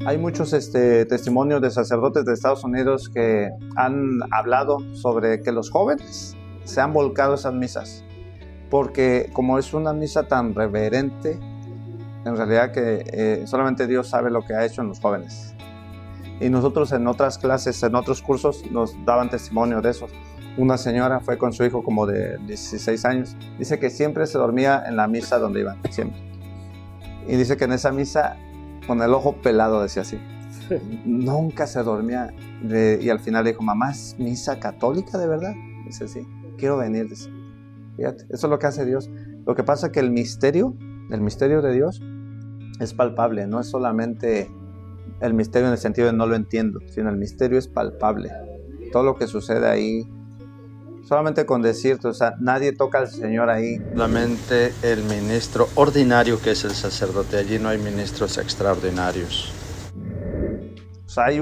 Hay muchos testimonios de sacerdotes de Estados Unidos que han hablado sobre que los jóvenes se han volcado a esas misas, porque como es una misa tan reverente, en realidad que solamente Dios sabe lo que ha hecho en los jóvenes. Y nosotros en otras clases, en otros cursos, nos daban testimonio de eso. Una señora fue con su hijo como de 16 años. Dice que siempre se dormía en la misa donde iban, siempre. Y dice que en esa misa, con el ojo pelado, decía así. Nunca se dormía. Y al final dijo, mamá, ¿es misa católica de verdad? Dice, sí, quiero venir. Dice, fíjate, eso es lo que hace Dios. Lo que pasa es que el misterio de Dios es palpable, no es solamente el misterio en el sentido de no lo entiendo, sino el misterio es palpable. Todo lo que sucede ahí, solamente con decirte, o sea, nadie toca al Señor ahí. Solamente el ministro ordinario que es el sacerdote, allí no hay ministros extraordinarios. O sea, hay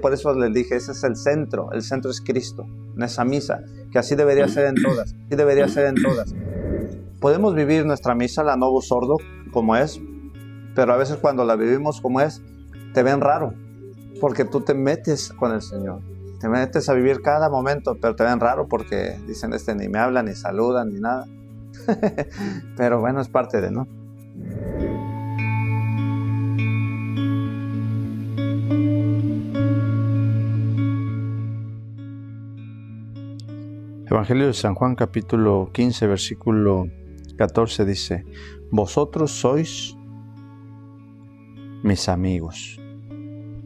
por eso les dije, ese es el centro es Cristo, en esa misa, que así debería ser en todas, Podemos vivir nuestra misa, la Novus Ordo, como es, pero a veces cuando la vivimos como es, te ven raro, porque tú te metes con el Señor, te metes a vivir cada momento, pero te ven raro porque dicen, ni me hablan, ni saludan, ni nada. Pero bueno, es parte de, ¿no? Evangelio de San Juan, capítulo 15, versículo 14 dice, vosotros sois mis amigos,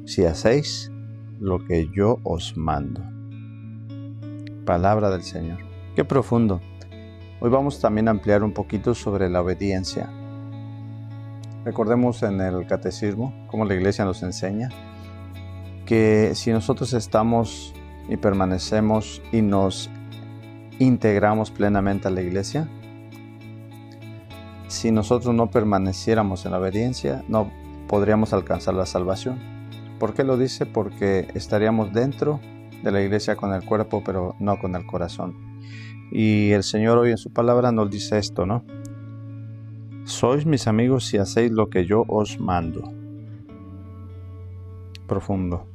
si hacéis lo que yo os mando. Palabra del Señor. Qué profundo. Hoy vamos también a ampliar un poquito sobre la obediencia. Recordemos en el catecismo, como la iglesia nos enseña, que si nosotros estamos y permanecemos y nos integramos plenamente a la iglesia, si nosotros no permaneciéramos en la obediencia, no podríamos alcanzar la salvación. ¿Por qué lo dice? Porque estaríamos dentro de la iglesia con el cuerpo, pero no con el corazón. Y el Señor hoy en su palabra nos dice esto, ¿no? Sois mis amigos si hacéis lo que yo os mando. Profundo.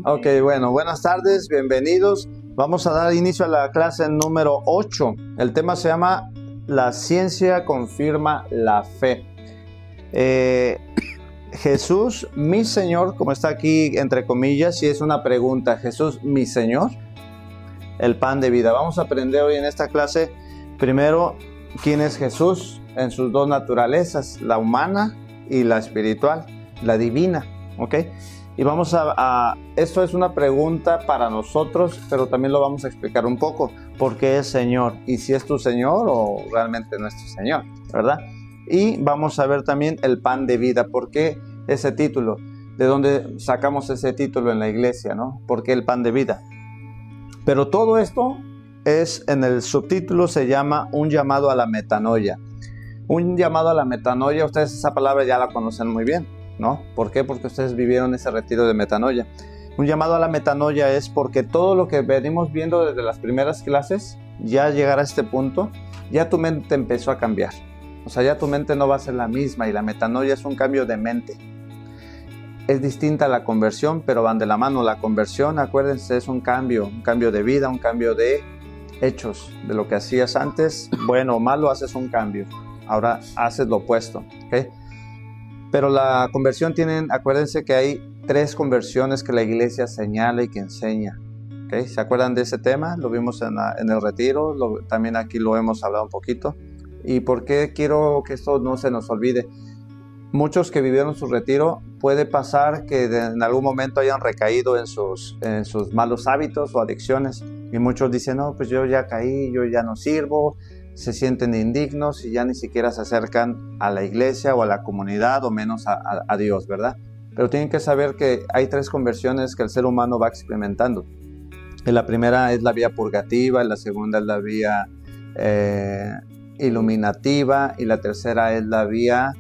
Ok, bueno, buenas tardes, bienvenidos. Vamos a dar inicio a la clase número 8. El tema se llama La ciencia confirma la fe. Jesús, mi Señor, como está aquí entre comillas, y es una pregunta, Jesús, mi Señor, el pan de vida. Vamos a aprender hoy en esta clase, primero, quién es Jesús en sus dos naturalezas, la humana y la espiritual, la divina, ¿ok? Y vamos esto es una pregunta para nosotros, pero también lo vamos a explicar un poco. ¿Por qué es Señor? Y si es tu Señor o realmente no es tu Señor, ¿verdad? Y vamos a ver también el pan de vida. ¿Por qué ese título? ¿De dónde sacamos ese título en la iglesia, no? ¿Por qué el pan de vida? Pero todo esto en el subtítulo se llama un llamado a la metanoia. Un llamado a la metanoia, ustedes esa palabra ya la conocen muy bien, ¿no? ¿Por qué? Porque ustedes vivieron ese retiro de metanoia. Un llamado a la metanoia es porque todo lo que venimos viendo desde las primeras clases, ya llegar a este punto, ya tu mente empezó a cambiar. O sea, ya tu mente no va a ser la misma y la metanoia es un cambio de mente. Es distinta a la conversión, pero van de la mano. La conversión, acuérdense, es un cambio de vida, un cambio de hechos. De lo que hacías antes, bueno o malo, haces un cambio. Ahora haces lo opuesto, ¿ok? Pero la conversión acuérdense que hay 3 conversiones que la iglesia señala y que enseña. ¿Okay? ¿Se acuerdan de ese tema? Lo vimos en el retiro, también aquí lo hemos hablado un poquito. ¿Y por qué quiero que esto no se nos olvide? Muchos que vivieron su retiro, puede pasar que en algún momento hayan recaído en sus malos hábitos o adicciones. Y muchos dicen, no, pues yo ya caí, yo ya no sirvo. Se sienten indignos y ya ni siquiera se acercan a la iglesia o a la comunidad o menos a Dios, ¿verdad? Pero tienen que saber que hay 3 conversiones que el ser humano va experimentando. Y la primera es la vía purgativa, la segunda es la vía iluminativa y la tercera es la vía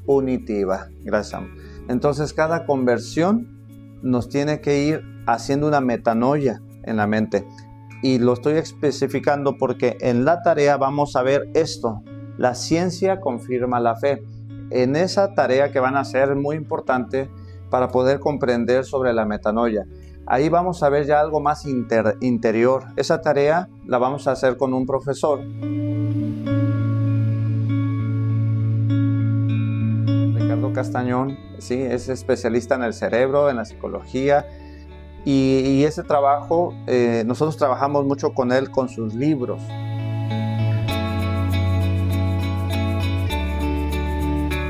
unitiva. Gracias. Entonces cada conversión nos tiene que ir haciendo una metanoia en la mente. Y lo estoy especificando porque en la tarea vamos a ver esto. La ciencia confirma la fe. En esa tarea que van a hacer es muy importante para poder comprender sobre la metanoia. Ahí vamos a ver ya algo más interior. Esa tarea la vamos a hacer con un profesor. Ricardo Castañón, sí, es especialista en el cerebro, en la psicología. Y ese trabajo, nosotros trabajamos mucho con él, con sus libros.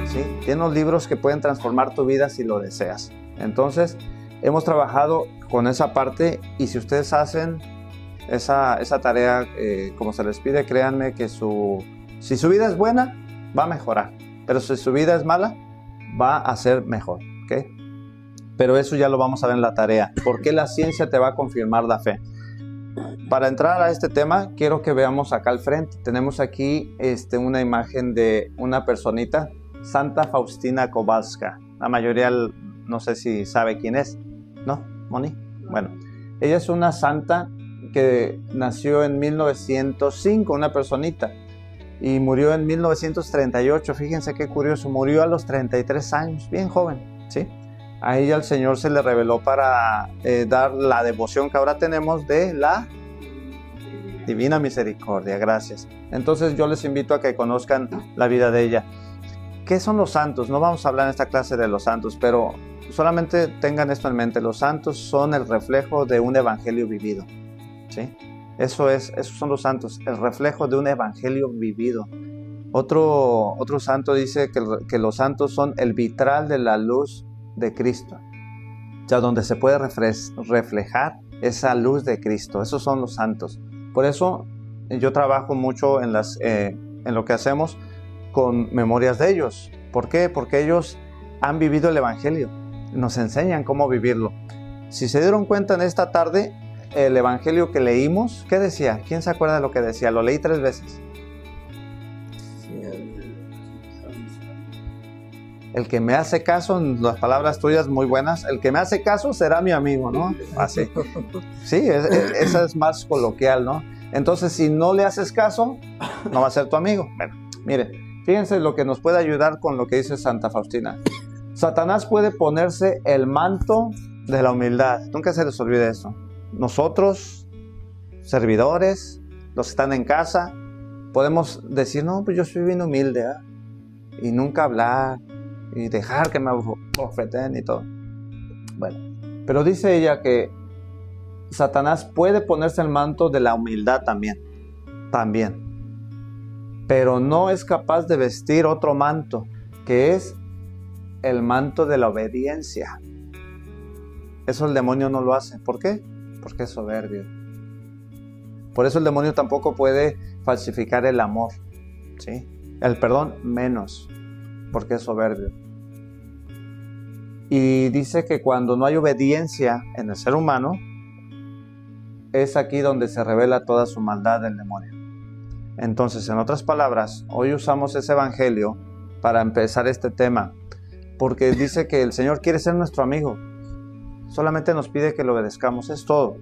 ¿Sí? Tiene unos libros que pueden transformar tu vida si lo deseas. Entonces, hemos trabajado con esa parte, y si ustedes hacen esa tarea como se les pide, créanme que si su vida es buena, va a mejorar. Pero si su vida es mala, va a ser mejor. ¿Okay? Pero eso ya lo vamos a ver en la tarea. ¿Por qué la ciencia te va a confirmar la fe? Para entrar a este tema, quiero que veamos acá al frente. Tenemos aquí una imagen de una personita, Santa Faustina Kowalska. La mayoría no sé si sabe quién es. ¿No, Moni? Bueno, ella es una santa que nació en 1905, una personita, y murió en 1938. Fíjense qué curioso, murió a los 33 años, bien joven, ¿sí? A ella el Señor se le reveló para dar la devoción que ahora tenemos de la Divina Misericordia. Gracias. Entonces yo les invito a que conozcan la vida de ella. ¿Qué son los santos? No vamos a hablar en esta clase de los santos, pero solamente tengan esto en mente. Los santos son el reflejo de un evangelio vivido, ¿sí? Esos son los santos, el reflejo de un evangelio vivido. Otro santo dice que los santos son el vitral de la luz de Cristo, o sea, donde se puede reflejar esa luz de Cristo. Esos son los santos. Por eso yo trabajo mucho en lo que hacemos con memorias de ellos. ¿Por qué? Porque ellos han vivido el evangelio, nos enseñan cómo vivirlo. Si se dieron cuenta en esta tarde, el evangelio que leímos, ¿qué decía? ¿Quién se acuerda de lo que decía? Lo leí 3 veces. El que me hace caso, en las palabras tuyas muy buenas, el que me hace caso será mi amigo, ¿no? Así. Sí, esa es más coloquial, ¿no? Entonces, si no le haces caso, no va a ser tu amigo. Bueno, miren, fíjense lo que nos puede ayudar con lo que dice Santa Faustina. Satanás puede ponerse el manto de la humildad. Nunca se les olvide eso. Nosotros, servidores, los que están en casa, podemos decir, no, pues yo soy bien humilde, ¿eh? Y nunca hablar, y dejar que me bofeteen y todo. Bueno, pero dice ella que Satanás puede ponerse el manto de la humildad también, pero no es capaz de vestir otro manto, que es el manto de la obediencia. Eso el demonio no lo hace. ¿Por qué? Porque es soberbio. Por eso el demonio tampoco puede falsificar el amor, ¿sí? El perdón menos, porque es soberbio. Y dice que cuando no hay obediencia en el ser humano, es aquí donde se revela toda su maldad del demonio. Entonces, en otras palabras, hoy usamos ese evangelio para empezar este tema, porque dice que el Señor quiere ser nuestro amigo. Solamente nos pide que lo obedezcamos, es todo.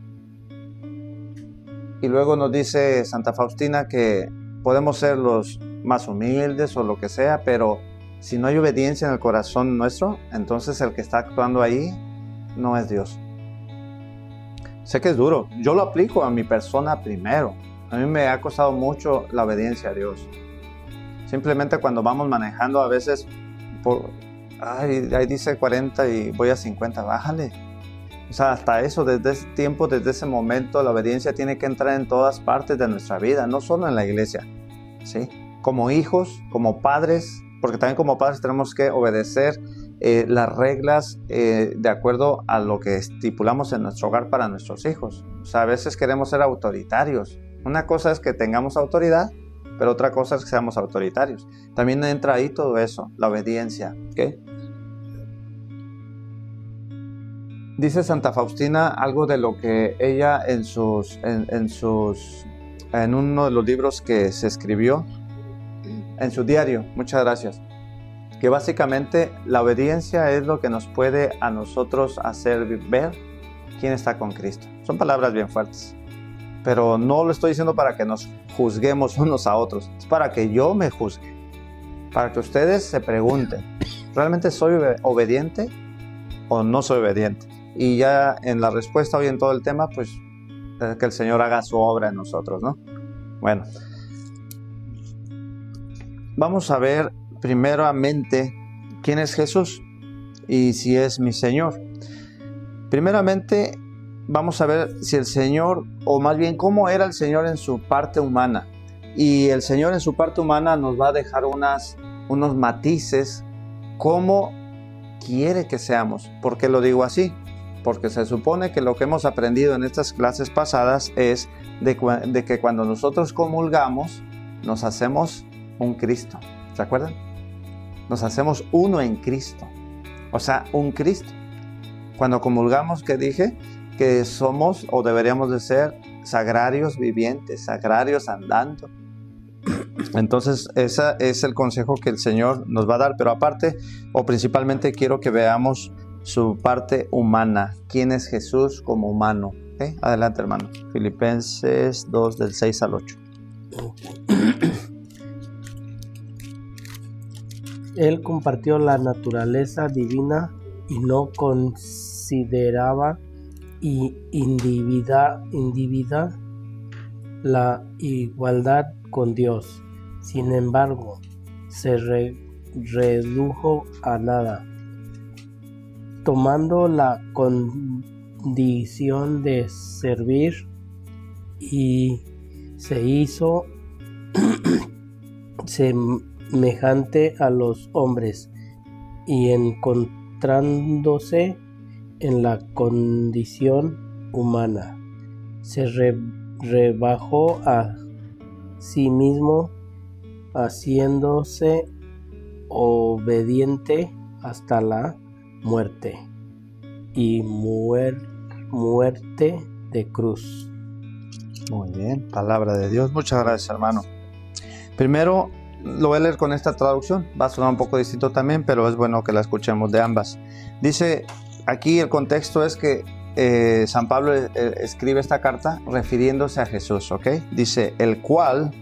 Y luego nos dice Santa Faustina que podemos ser los más humildes o lo que sea, pero si no hay obediencia en el corazón nuestro, entonces el que está actuando ahí no es Dios. Sé que es duro, yo lo aplico a mi persona primero. A mí me ha costado mucho la obediencia a Dios. Simplemente cuando vamos manejando a veces, ahí dice 40 y voy a 50, bájale. O sea, hasta eso, desde ese tiempo, desde ese momento, la obediencia tiene que entrar en todas partes de nuestra vida, no solo en la iglesia, ¿sí? Como hijos, como padres, porque también como padres tenemos que obedecer las reglas de acuerdo a lo que estipulamos en nuestro hogar para nuestros hijos. O sea, a veces queremos ser autoritarios. Una cosa es que tengamos autoridad, pero otra cosa es que seamos autoritarios. También entra ahí todo eso, la obediencia, ¿ok? Dice Santa Faustina algo de lo que ella en uno de los libros que se escribió, en su diario, muchas gracias, que básicamente la obediencia es lo que nos puede a nosotros hacer ver quién está con Cristo. Son palabras bien fuertes. pero no lo estoy diciendo para que nos juzguemos unos a otros, es para que yo me juzgue, para que ustedes se pregunten, ¿realmente soy obediente o no soy obediente? Y ya en la respuesta hoy en todo el tema, pues que el Señor haga su obra en nosotros, ¿no? Bueno, vamos a ver primeramente quién es Jesús y si es mi Señor. Primeramente, vamos a ver si el Señor, o más bien cómo era el Señor en su parte humana. Y el Señor en su parte humana nos va a dejar unos matices, cómo quiere que seamos. ¿Por qué lo digo así? Porque se supone que lo que hemos aprendido en estas clases pasadas es de que cuando nosotros comulgamos, nos hacemos un Cristo. ¿Se acuerdan? Nos hacemos uno en Cristo. O sea, un Cristo. Cuando comulgamos, ¿qué dije? Que somos o deberíamos de ser sagrarios vivientes, sagrarios andando. Entonces, ese es el consejo que el Señor nos va a dar. Pero aparte, o principalmente, quiero que veamos su parte humana. ¿Quién es Jesús como humano? ¿Okay? Adelante, hermano. Filipenses 2, del 6 al 8. Él compartió la naturaleza divina y no consideraba indebida la igualdad con Dios. Sin embargo, se redujo a nada, tomando la condición de servir, y se hizo semejante a los hombres, y encontrándose en la condición humana, se rebajó a sí mismo, haciéndose obediente hasta la muerte y muerte de cruz. Muy bien, palabra de Dios. Muchas gracias, hermano. Primero lo voy a leer con esta traducción. Va a sonar un poco distinto también, pero es bueno que la escuchemos de ambas. Dice, aquí el contexto es que San Pablo escribe esta carta refiriéndose a Jesús, ¿ok? Dice, el cual,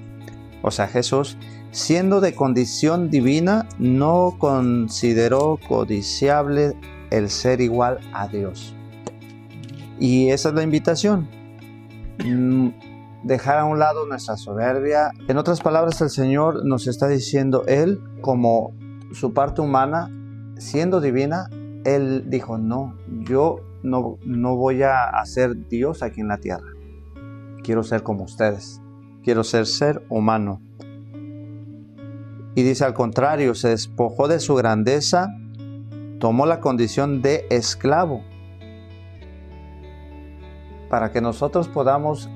o sea, Jesús, siendo de condición divina, no consideró codiciable el ser igual a Dios. Y esa es la invitación. Dejar a un lado nuestra soberbia. En otras palabras, el Señor nos está diciendo, Él, como su parte humana, siendo divina, Él dijo, no, yo no voy a ser Dios aquí en la tierra. Quiero ser como ustedes. Quiero ser humano. Y dice, al contrario, se despojó de su grandeza, tomó la condición de esclavo. Para que nosotros podamos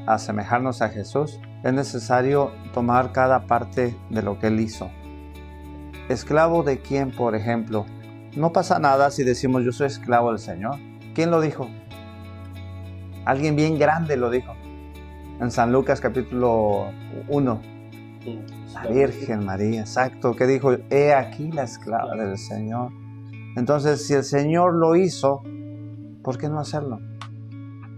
asemejarnos a Jesús, es necesario tomar cada parte de lo que Él hizo. ¿Esclavo de quién, por ejemplo? No pasa nada si decimos yo soy esclavo del Señor. ¿Quién lo dijo? Alguien bien grande lo dijo. En San Lucas capítulo 1. La Virgen María, exacto, que dijo, he aquí la esclava del Señor. Entonces, si el Señor lo hizo, ¿por qué no hacerlo?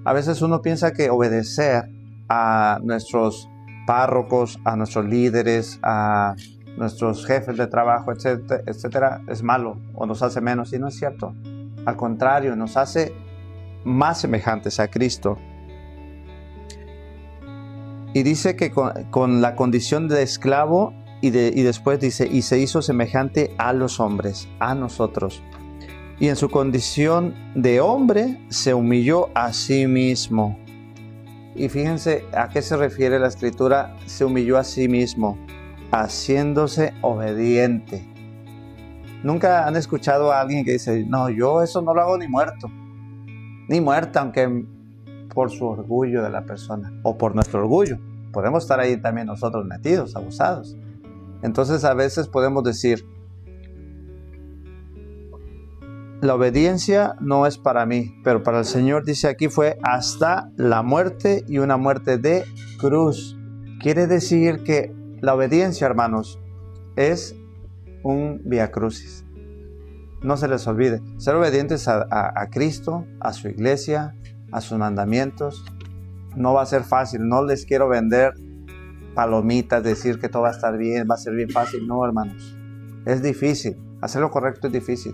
A veces uno piensa que obedecer a nuestros párrocos, a nuestros líderes, a nuestros jefes de trabajo, etcétera, etcétera, es malo o nos hace menos, y no es cierto. Al contrario, nos hace más semejantes a Cristo. Y dice que con la condición de esclavo y después dice, y se hizo semejante a los hombres, a nosotros. Y en su condición de hombre se humilló a sí mismo. Y fíjense a qué se refiere la escritura, se humilló a sí mismo, haciéndose obediente. ¿Nunca han escuchado a alguien que dice, no, yo eso no lo hago ni muerto? Ni muerta, aunque por su orgullo de la persona, o por nuestro orgullo. Podemos estar ahí también nosotros metidos, abusados. Entonces a veces podemos decir, la obediencia no es para mí, pero para el Señor, dice aquí, fue hasta la muerte, y una muerte de cruz. Quiere decir que la obediencia, hermanos, es un vía crucis. No se les olvide, ser obedientes a Cristo, a su iglesia, a sus mandamientos. No va a ser fácil, no les quiero vender palomitas, decir que todo va a estar bien, va a ser bien fácil. No, hermanos, es difícil, hacer lo correcto es difícil,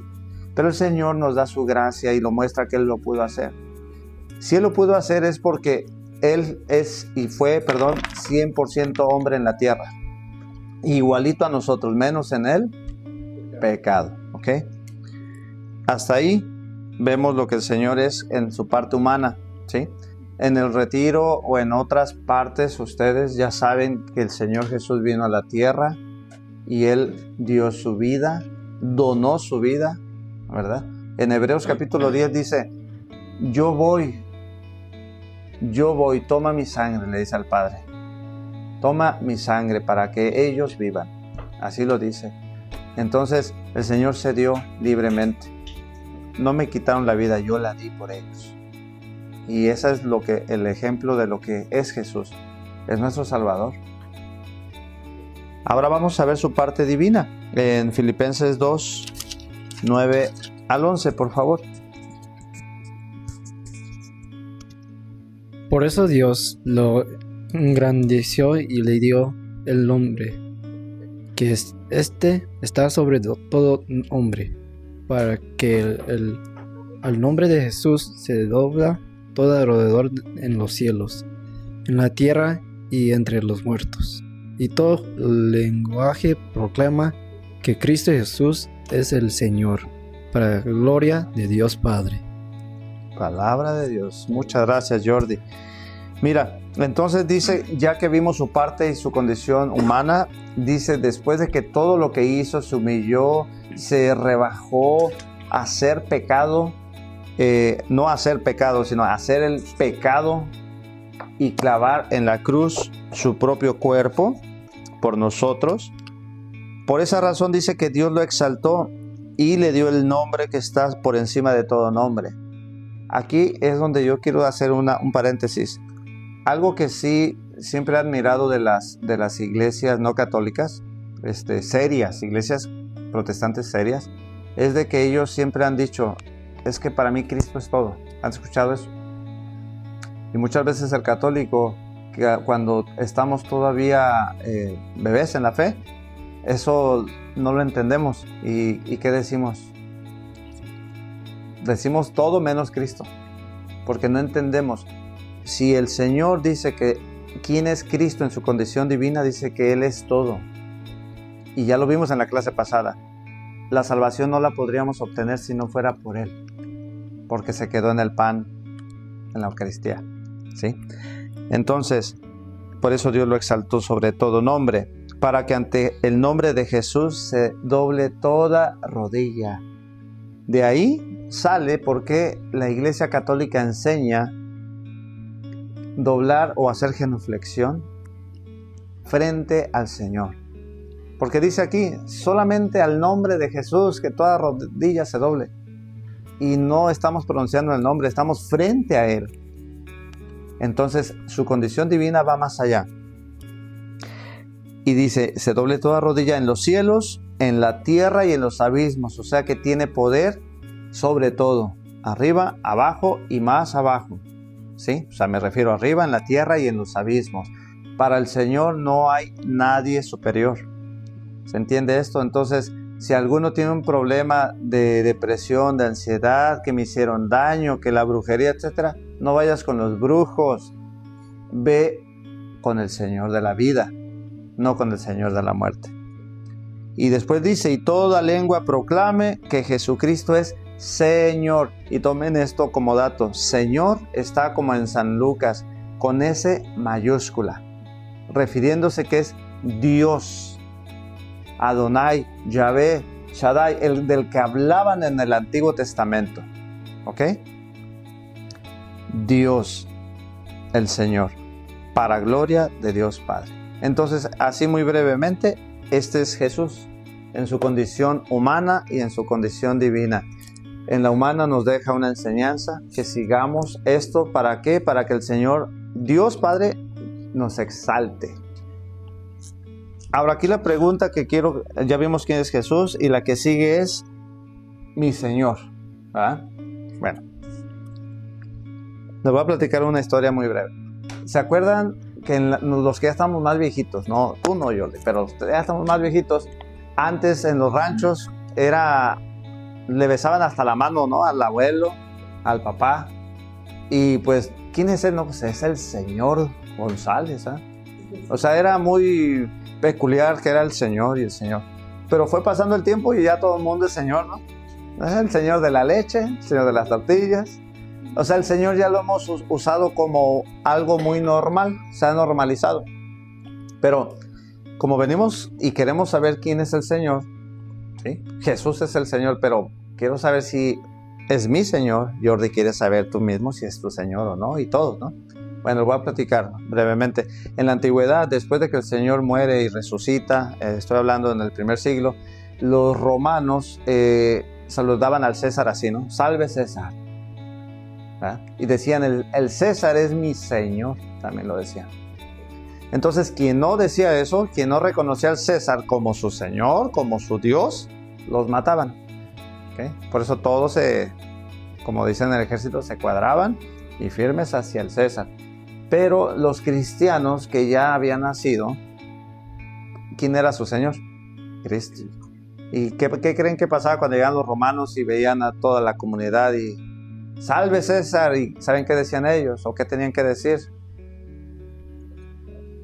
pero el Señor nos da su gracia y lo muestra que Él lo pudo hacer. Si Él lo pudo hacer es porque Él es y fue, 100% hombre en la tierra, igualito a nosotros, menos en Él, pecado, ¿ok? Hasta ahí vemos lo que el Señor es en su parte humana, ¿sí? En el retiro o en otras partes, ustedes ya saben que el Señor Jesús vino a la tierra y Él dio su vida, donó su vida, ¿verdad? En Hebreos capítulo 10 dice, yo voy, toma mi sangre, le dice al Padre. Toma mi sangre para que ellos vivan. Así lo dice. Entonces el Señor se dio libremente. No me quitaron la vida, yo la di por ellos. Y ese es el ejemplo de lo que es Jesús. Es nuestro Salvador. Ahora vamos a ver su parte divina. En Filipenses 2, 9 al 11, por favor. Por eso Dios lo engrandeció y le dio el nombre, que está sobre todo hombre, para que al nombre de Jesús se dobla todo alrededor en los cielos, en la tierra y entre los muertos. Y todo lenguaje proclama que Cristo Jesús es el Señor, para la gloria de Dios Padre. Palabra de Dios. Muchas gracias, Jordi. Mira, entonces dice, ya que vimos su parte y su condición humana, dice, después de que todo lo que hizo, se humilló, se rebajó a hacer pecado, no a hacer pecado, sino a hacer el pecado y clavar en la cruz su propio cuerpo por nosotros. Por esa razón dice que Dios lo exaltó y le dio el nombre que está por encima de todo nombre. Aquí es donde yo quiero hacer un paréntesis. Algo que sí siempre he admirado de las iglesias no católicas, serias, iglesias protestantes serias, es de que ellos siempre han dicho, es que para mí Cristo es todo. ¿Han escuchado eso? Y muchas veces el católico, que cuando estamos todavía bebés en la fe, eso no lo entendemos. ¿Y qué decimos? Decimos todo menos Cristo, porque no entendemos. Si el Señor dice que quién es Cristo en su condición divina, dice que Él es todo. Y ya lo vimos en la clase pasada. La salvación no la podríamos obtener si no fuera por Él, porque se quedó en el pan, en la Eucaristía, ¿sí? Entonces, por eso Dios lo exaltó sobre todo nombre, para que ante el nombre de Jesús se doble toda rodilla. De ahí sale porque la Iglesia Católica enseña doblar o hacer genuflexión frente al Señor. Porque dice aquí, solamente al nombre de Jesús que toda rodilla se doble. Y no estamos pronunciando el nombre, estamos frente a Él. Entonces su condición divina va más allá. Y dice, se doble toda rodilla en los cielos, en la tierra y en los abismos. O sea que tiene poder sobre todo, arriba, abajo y más abajo. ¿Sí? O sea, me refiero arriba, en la tierra y en los abismos. Para el Señor no hay nadie superior. ¿Se entiende esto? Entonces, si alguno tiene un problema de depresión, de ansiedad, que me hicieron daño, que la brujería, etc., no vayas con los brujos. Ve con el Señor de la vida, no con el Señor de la muerte. Y después dice, y toda lengua proclame que Jesucristo es Señor. Y tomen esto como dato. Señor está como en San Lucas, con S mayúscula, refiriéndose que es Dios. Adonai, Yahvé, Shaddai, el del que hablaban en el Antiguo Testamento. ¿Ok? Dios, el Señor, para gloria de Dios Padre. Entonces, así muy brevemente, este es Jesús en su condición humana y en su condición divina. En la humana nos deja una enseñanza, que sigamos esto. ¿Para qué? Para que el Señor, Dios Padre, nos exalte. Ahora aquí la pregunta que quiero, ya vimos quién es Jesús, y la que sigue es mi Señor, ¿verdad? Bueno, Les voy a platicar una historia muy breve. ¿Se acuerdan que los que ya estamos más viejitos, no, tú no, Yoli, pero los que ya estamos más viejitos, antes en los ranchos le besaban hasta la mano, ¿no? Al abuelo, al papá. Y pues, ¿quién es él? No, pues es el señor González, ¿eh? O sea, era muy peculiar que era el señor y el señor. Pero fue pasando el tiempo y ya todo el mundo es señor, ¿no? Es el señor de la leche, el señor de las tortillas. O sea, el señor ya lo hemos usado como algo muy normal, se ha normalizado. Pero como venimos y queremos saber quién es el Señor, ¿sí? Jesús es el Señor, pero quiero saber si es mi Señor. Jordi, quieres saber tú mismo si es tu Señor o no, y todo, ¿no? Bueno, voy a platicar brevemente. En la antigüedad, después de que el Señor muere y resucita, estoy hablando en el primer siglo, los romanos saludaban al César así, ¿no? Salve César. ¿verdad? Y decían, el César es mi Señor, también lo decían. Entonces, quien no decía eso, quien no reconocía al César como su Señor, como su Dios, los mataban. ¿Okay? Por eso todos como dicen en el ejército, se cuadraban y firmes hacia el César. Pero los cristianos que ya habían nacido, ¿quién era su Señor? Cristo. ¿Y qué creen que pasaba cuando llegaban los romanos y veían a toda la comunidad y salve César? ¿Y saben qué decían ellos? ¿O qué tenían que decir?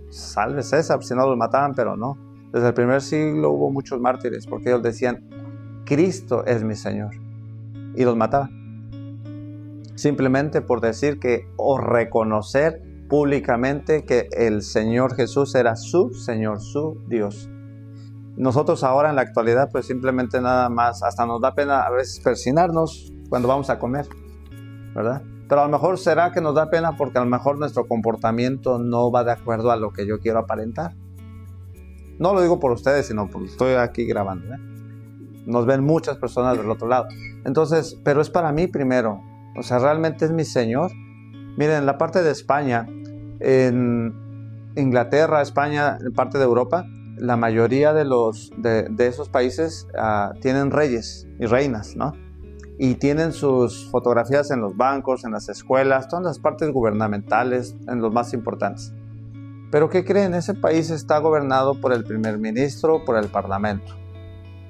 Salve César, si no los mataban, pero no. Desde el primer siglo hubo muchos mártires porque ellos decían, Cristo es mi Señor. Y los mataban. Simplemente por decir que o reconocer públicamente que el Señor Jesús era su Señor, su Dios. Nosotros ahora en la actualidad pues simplemente nada más, hasta nos da pena a veces persinarnos cuando vamos a comer, ¿verdad? Pero a lo mejor será que nos da pena porque a lo mejor nuestro comportamiento no va de acuerdo a lo que yo quiero aparentar. No lo digo por ustedes, sino porque estoy aquí grabando, ¿eh? Nos ven muchas personas del otro lado. Entonces, pero es para mí primero. O sea, realmente es mi Señor. Miren, en la parte de España, en Inglaterra, España, en parte de Europa, la mayoría de esos países tienen reyes y reinas, ¿no? Y tienen sus fotografías en los bancos, en las escuelas, todas las partes gubernamentales, en los más importantes. Pero ¿qué creen? Ese país está gobernado por el primer ministro, por el parlamento.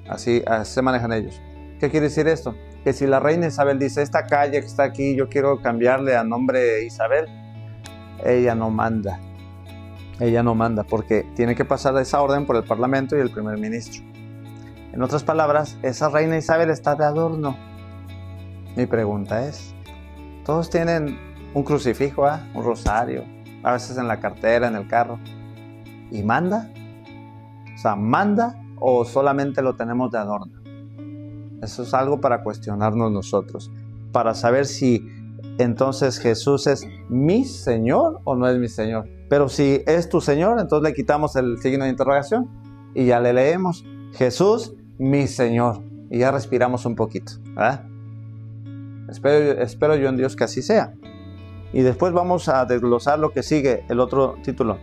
Así se manejan ellos. ¿Qué quiere decir esto? Que si la reina Isabel dice, esta calle que está aquí, yo quiero cambiarle a nombre de Isabel, ella no manda. Ella no manda porque tiene que pasar esa orden por el parlamento y el primer ministro. En otras palabras, esa reina Isabel está de adorno. Mi pregunta es, todos tienen un crucifijo, un rosario, a veces en la cartera, en el carro, ¿y manda? O sea, ¿manda o solamente lo tenemos de adorno? Eso es algo para cuestionarnos nosotros, para saber si entonces Jesús es mi Señor o no es mi Señor. Pero si es tu Señor, entonces le quitamos el signo de interrogación y ya le leemos, Jesús, mi Señor, y ya respiramos un poquito, ¿verdad? Espero yo en Dios que así sea. Y después vamos a desglosar lo que sigue, el otro título,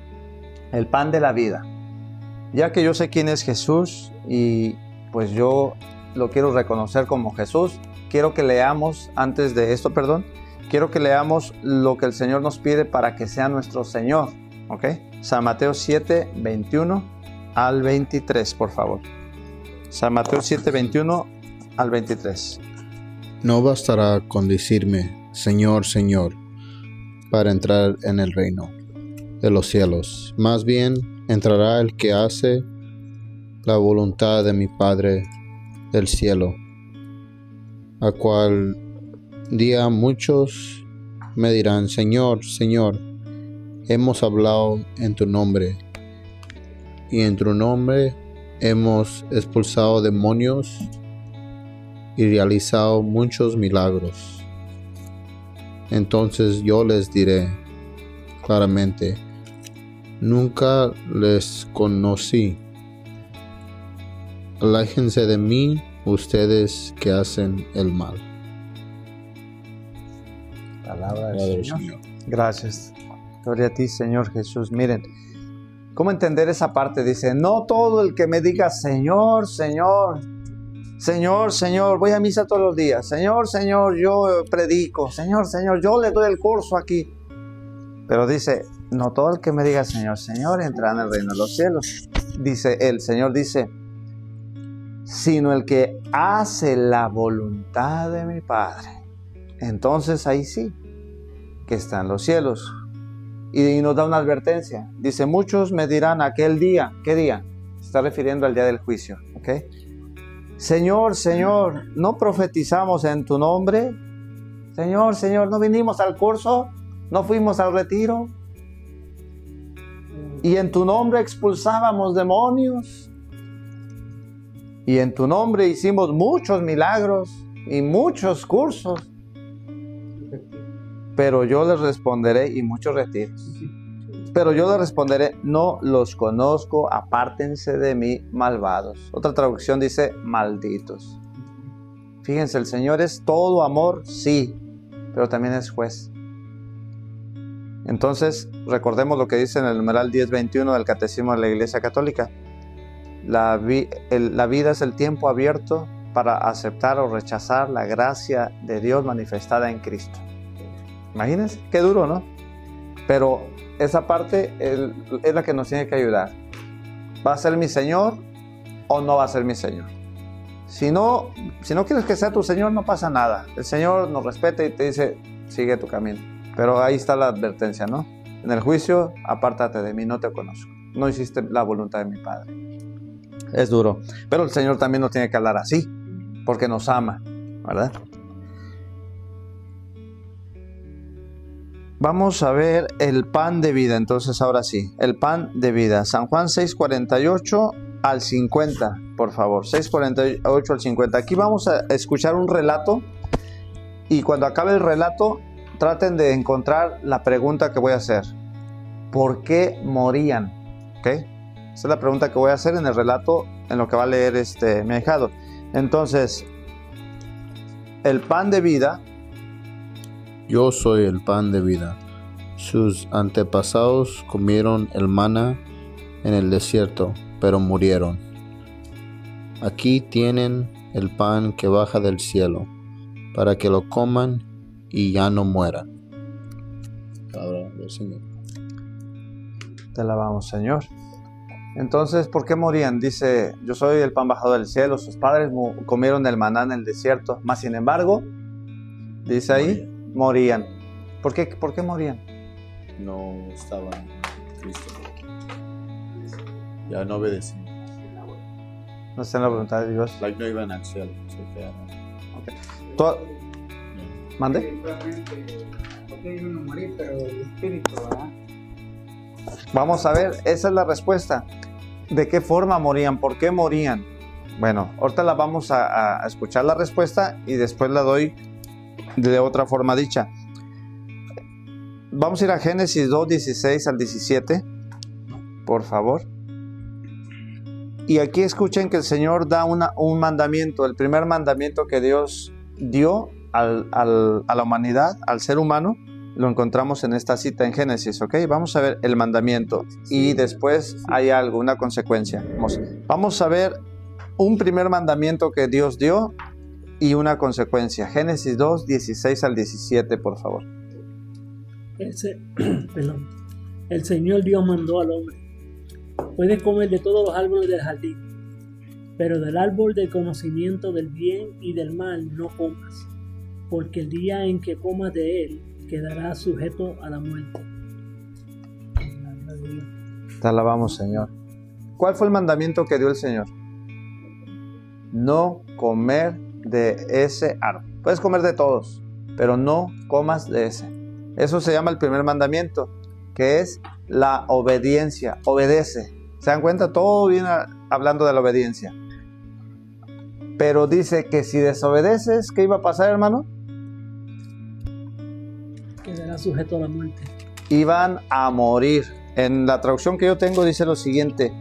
el pan de la vida. Ya que yo sé quién es Jesús y pues yo lo quiero reconocer como Jesús, quiero que leamos, antes de esto, quiero que leamos lo que el Señor nos pide para que sea nuestro Señor, ¿ok? San Mateo 7, 21 al 23, por favor. San Mateo 7, 21 al 23. No bastará con decirme, Señor, Señor, para entrar en el reino de los cielos. Más bien, entrará el que hace la voluntad de mi Padre del cielo, a cual día muchos me dirán, Señor, Señor, hemos hablado en tu nombre, y en tu nombre hemos expulsado demonios y realizado muchos milagros. Entonces yo les diré claramente, nunca les conocí. Aléjense de mí, ustedes que hacen el mal. Palabra del Señor. Gracias. Gloria a ti, Señor Jesús. Miren, ¿cómo entender esa parte? Dice, no todo el que me diga Señor, Señor, Señor, Señor, voy a misa todos los días. Señor, Señor, yo predico. Señor, Señor, yo le doy el curso aquí. Pero dice, no todo el que me diga Señor, Señor, entrará en el reino de los cielos. Dice el Señor, dice, sino el que hace la voluntad de mi Padre. Entonces ahí sí, que está en los cielos. Y nos da una advertencia. Dice, muchos me dirán aquel día. ¿Qué día? Se está refiriendo al día del juicio. ¿Ok? Señor, Señor, ¿no profetizamos en tu nombre? Señor, Señor, ¿no vinimos al curso? ¿No fuimos al retiro? ¿Y en tu nombre expulsábamos demonios? ¿Y en tu nombre hicimos muchos milagros y muchos cursos? Pero yo les responderé, y muchos retiros. Pero yo les responderé, no los conozco, apártense de mí, malvados. Otra traducción dice, malditos. Fíjense, el Señor es todo amor, sí, pero también es juez. Entonces, recordemos lo que dice en el numeral 1021 del Catecismo de la Iglesia Católica. La vida es el tiempo abierto para aceptar o rechazar la gracia de Dios manifestada en Cristo. Imagínense, qué duro, ¿no? Pero esa parte es la que nos tiene que ayudar. ¿Va a ser mi Señor o no va a ser mi Señor? Si no quieres que sea tu Señor, no pasa nada. El Señor nos respeta y te dice, sigue tu camino. Pero ahí está la advertencia, ¿no? En el juicio, apártate de mí, no te conozco. No hiciste la voluntad de mi Padre. Es duro. Pero el Señor también nos tiene que hablar así, porque nos ama, ¿verdad? Vamos a ver el pan de vida, entonces ahora sí, el pan de vida. San Juan 6:48 al 50, por favor, 6:48 al 50. Aquí vamos a escuchar un relato y cuando acabe el relato, traten de encontrar la pregunta que voy a hacer. ¿Por qué morían? ¿Ok? Esa es la pregunta que voy a hacer en el relato, en lo que va a leer mi ahijado. Entonces, el pan de vida. Yo soy el pan de vida. Sus antepasados comieron el maná en el desierto, pero murieron. Aquí tienen el pan que baja del cielo, para que lo coman y ya no mueran. Palabra del Señor. Te alabamos, Señor. Entonces, ¿por qué morían? Dice, yo soy el pan bajado del cielo. Sus padres comieron el maná en el desierto, mas sin embargo, dice ahí, morían. ¿Por qué morían? No estaban en Cristo. Ya no obedecían. No está en la voluntad de Dios. No iban al cielo. Se quedaron. Okay. ¿Mande? Vamos a ver, esa es la respuesta. ¿De qué forma morían? ¿Por qué morían? Bueno, ahorita la vamos a escuchar la respuesta y después la doy de otra forma dicha. Vamos a ir a Génesis 2, 16 al 17, por favor. Y aquí escuchen que el Señor da un mandamiento, el primer mandamiento que Dios dio a la humanidad, al ser humano, lo encontramos en esta cita en Génesis, ¿ok? Vamos a ver el mandamiento y después hay algo, una consecuencia. Vamos a ver un primer mandamiento que Dios dio y una consecuencia. Génesis 2, 16 al 17, por favor. El Señor Dios mandó al hombre: puedes comer de todos los árboles del jardín, pero del árbol del conocimiento del bien y del mal no comas, porque el día en que comas de él quedarás sujeto a la muerte. Te alabamos, Señor. ¿Cuál fue el mandamiento que dio el Señor? No comer de ese árbol. Puedes comer de todos, pero no comas de ese. Eso se llama el primer mandamiento, que es la obediencia. Obedece. ¿Se dan cuenta? Todo viene hablando de la obediencia. Pero dice que si desobedeces, ¿qué iba a pasar, hermano? Quedará sujeto a la muerte. Iban a morir. En la traducción que yo tengo dice lo siguiente: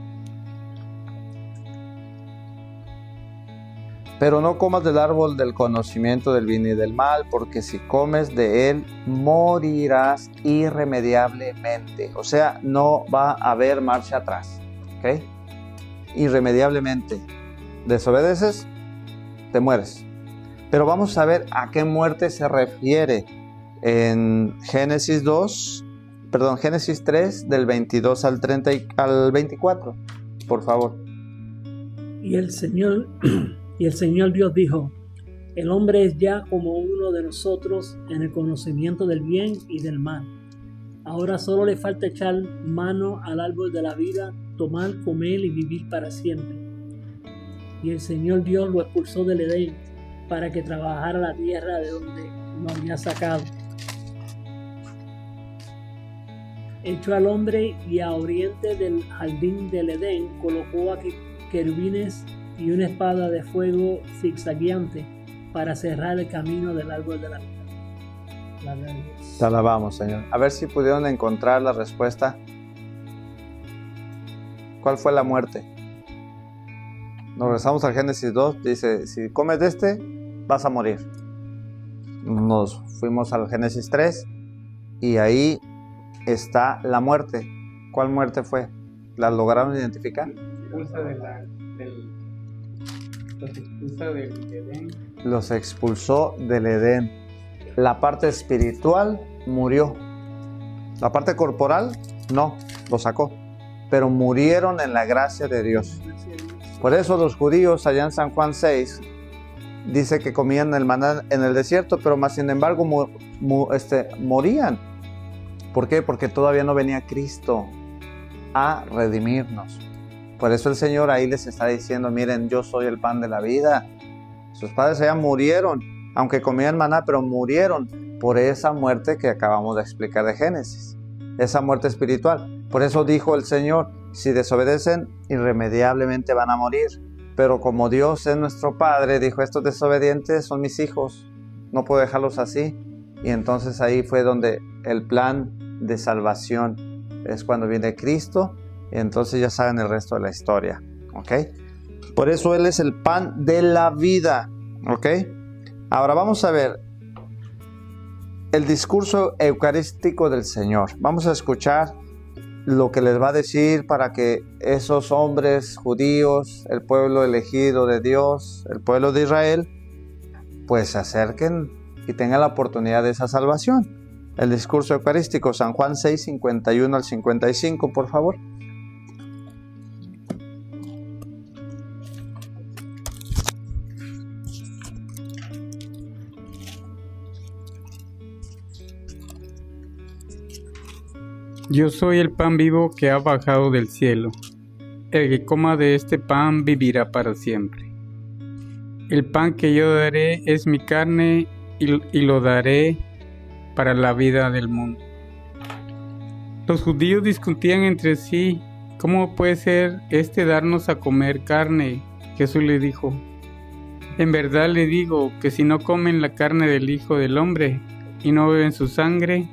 pero no comas del árbol del conocimiento del bien y del mal, porque si comes de él, morirás irremediablemente. O sea, no va a haber marcha atrás. ¿Ok? Irremediablemente. ¿Desobedeces? te mueres. Pero vamos a ver a qué muerte se refiere en Génesis 3, del 22 al 24, por favor. Y el Señor Dios dijo: el hombre es ya como uno de nosotros en el conocimiento del bien y del mal. Ahora solo le falta echar mano al árbol de la vida, tomar, comer y vivir para siempre. Y el Señor Dios lo expulsó del Edén para que trabajara la tierra de donde lo había sacado. Echó al hombre y a oriente del jardín del Edén colocó a querubines y una espada de fuego zigzagueante para cerrar el camino del árbol de la vida. Te alabamos, Señor. A ver si pudieron encontrar la respuesta. ¿Cuál fue la muerte? Nos regresamos al Génesis 2. Dice, si comes de este, vas a morir. Nos fuimos al Génesis 3 y ahí está la muerte. ¿Cuál muerte fue? ¿La lograron identificar? Los expulsó del Edén. La parte espiritual murió. La parte corporal, no, lo sacó. Pero murieron en la gracia de Dios. Por eso los judíos allá en San Juan 6 dice que comían el maná en el desierto, pero más sin embargo morían. ¿Por qué? Porque todavía no venía Cristo a redimirnos. Por eso el Señor ahí les está diciendo, miren, yo soy el pan de la vida. Sus padres allá murieron, aunque comían maná, pero murieron por esa muerte que acabamos de explicar de Génesis. Esa muerte espiritual. Por eso dijo el Señor, si desobedecen, irremediablemente van a morir. Pero como Dios es nuestro Padre, dijo, estos desobedientes son mis hijos, no puedo dejarlos así. Y entonces ahí fue donde el plan de salvación es cuando viene Cristo, y entonces ya saben el resto de la historia, ¿ok? Por eso Él es el pan de la vida, ¿ok? Ahora vamos a ver el discurso eucarístico del Señor. Vamos a escuchar lo que les va a decir para que esos hombres judíos, el pueblo elegido de Dios, el pueblo de Israel, pues se acerquen y tengan la oportunidad de esa salvación. El discurso eucarístico, San Juan 6, 51 al 55, por favor. Yo soy el pan vivo que ha bajado del cielo. El que coma de este pan vivirá para siempre. El pan que yo daré es mi carne y lo daré para la vida del mundo. Los judíos discutían entre sí, ¿cómo puede ser darnos a comer carne? Jesús le dijo, en verdad le digo que si no comen la carne del Hijo del Hombre y no beben su sangre,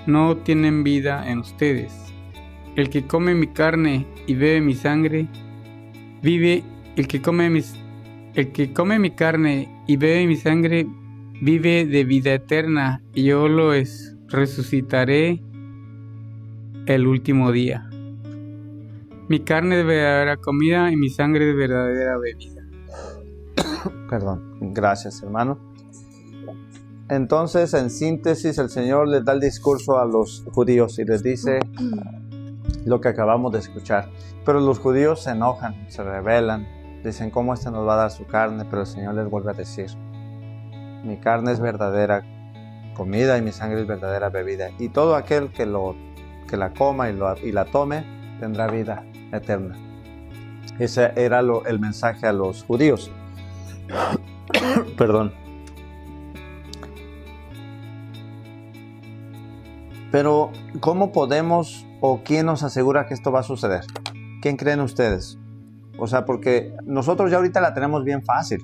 no tienen vida en ustedes. El que come mi carne y bebe mi sangre, vive. El que come mi carne y bebe mi sangre, vive de vida eterna, y yo lo resucitaré el último día. Mi carne es verdadera comida y mi sangre es verdadera bebida. Perdón, gracias, hermano. Entonces, en síntesis, el Señor les da el discurso a los judíos y les dice lo que acabamos de escuchar. Pero los judíos se enojan, se rebelan, dicen, ¿cómo nos va a dar su carne? Pero el Señor les vuelve a decir, mi carne es verdadera comida y mi sangre es verdadera bebida. Y todo aquel que la coma y la tome, tendrá vida eterna. Ese era el mensaje a los judíos. Perdón. Pero, ¿cómo podemos o quién nos asegura que esto va a suceder? ¿Quién creen ustedes? O sea, porque nosotros ya ahorita la tenemos bien fácil.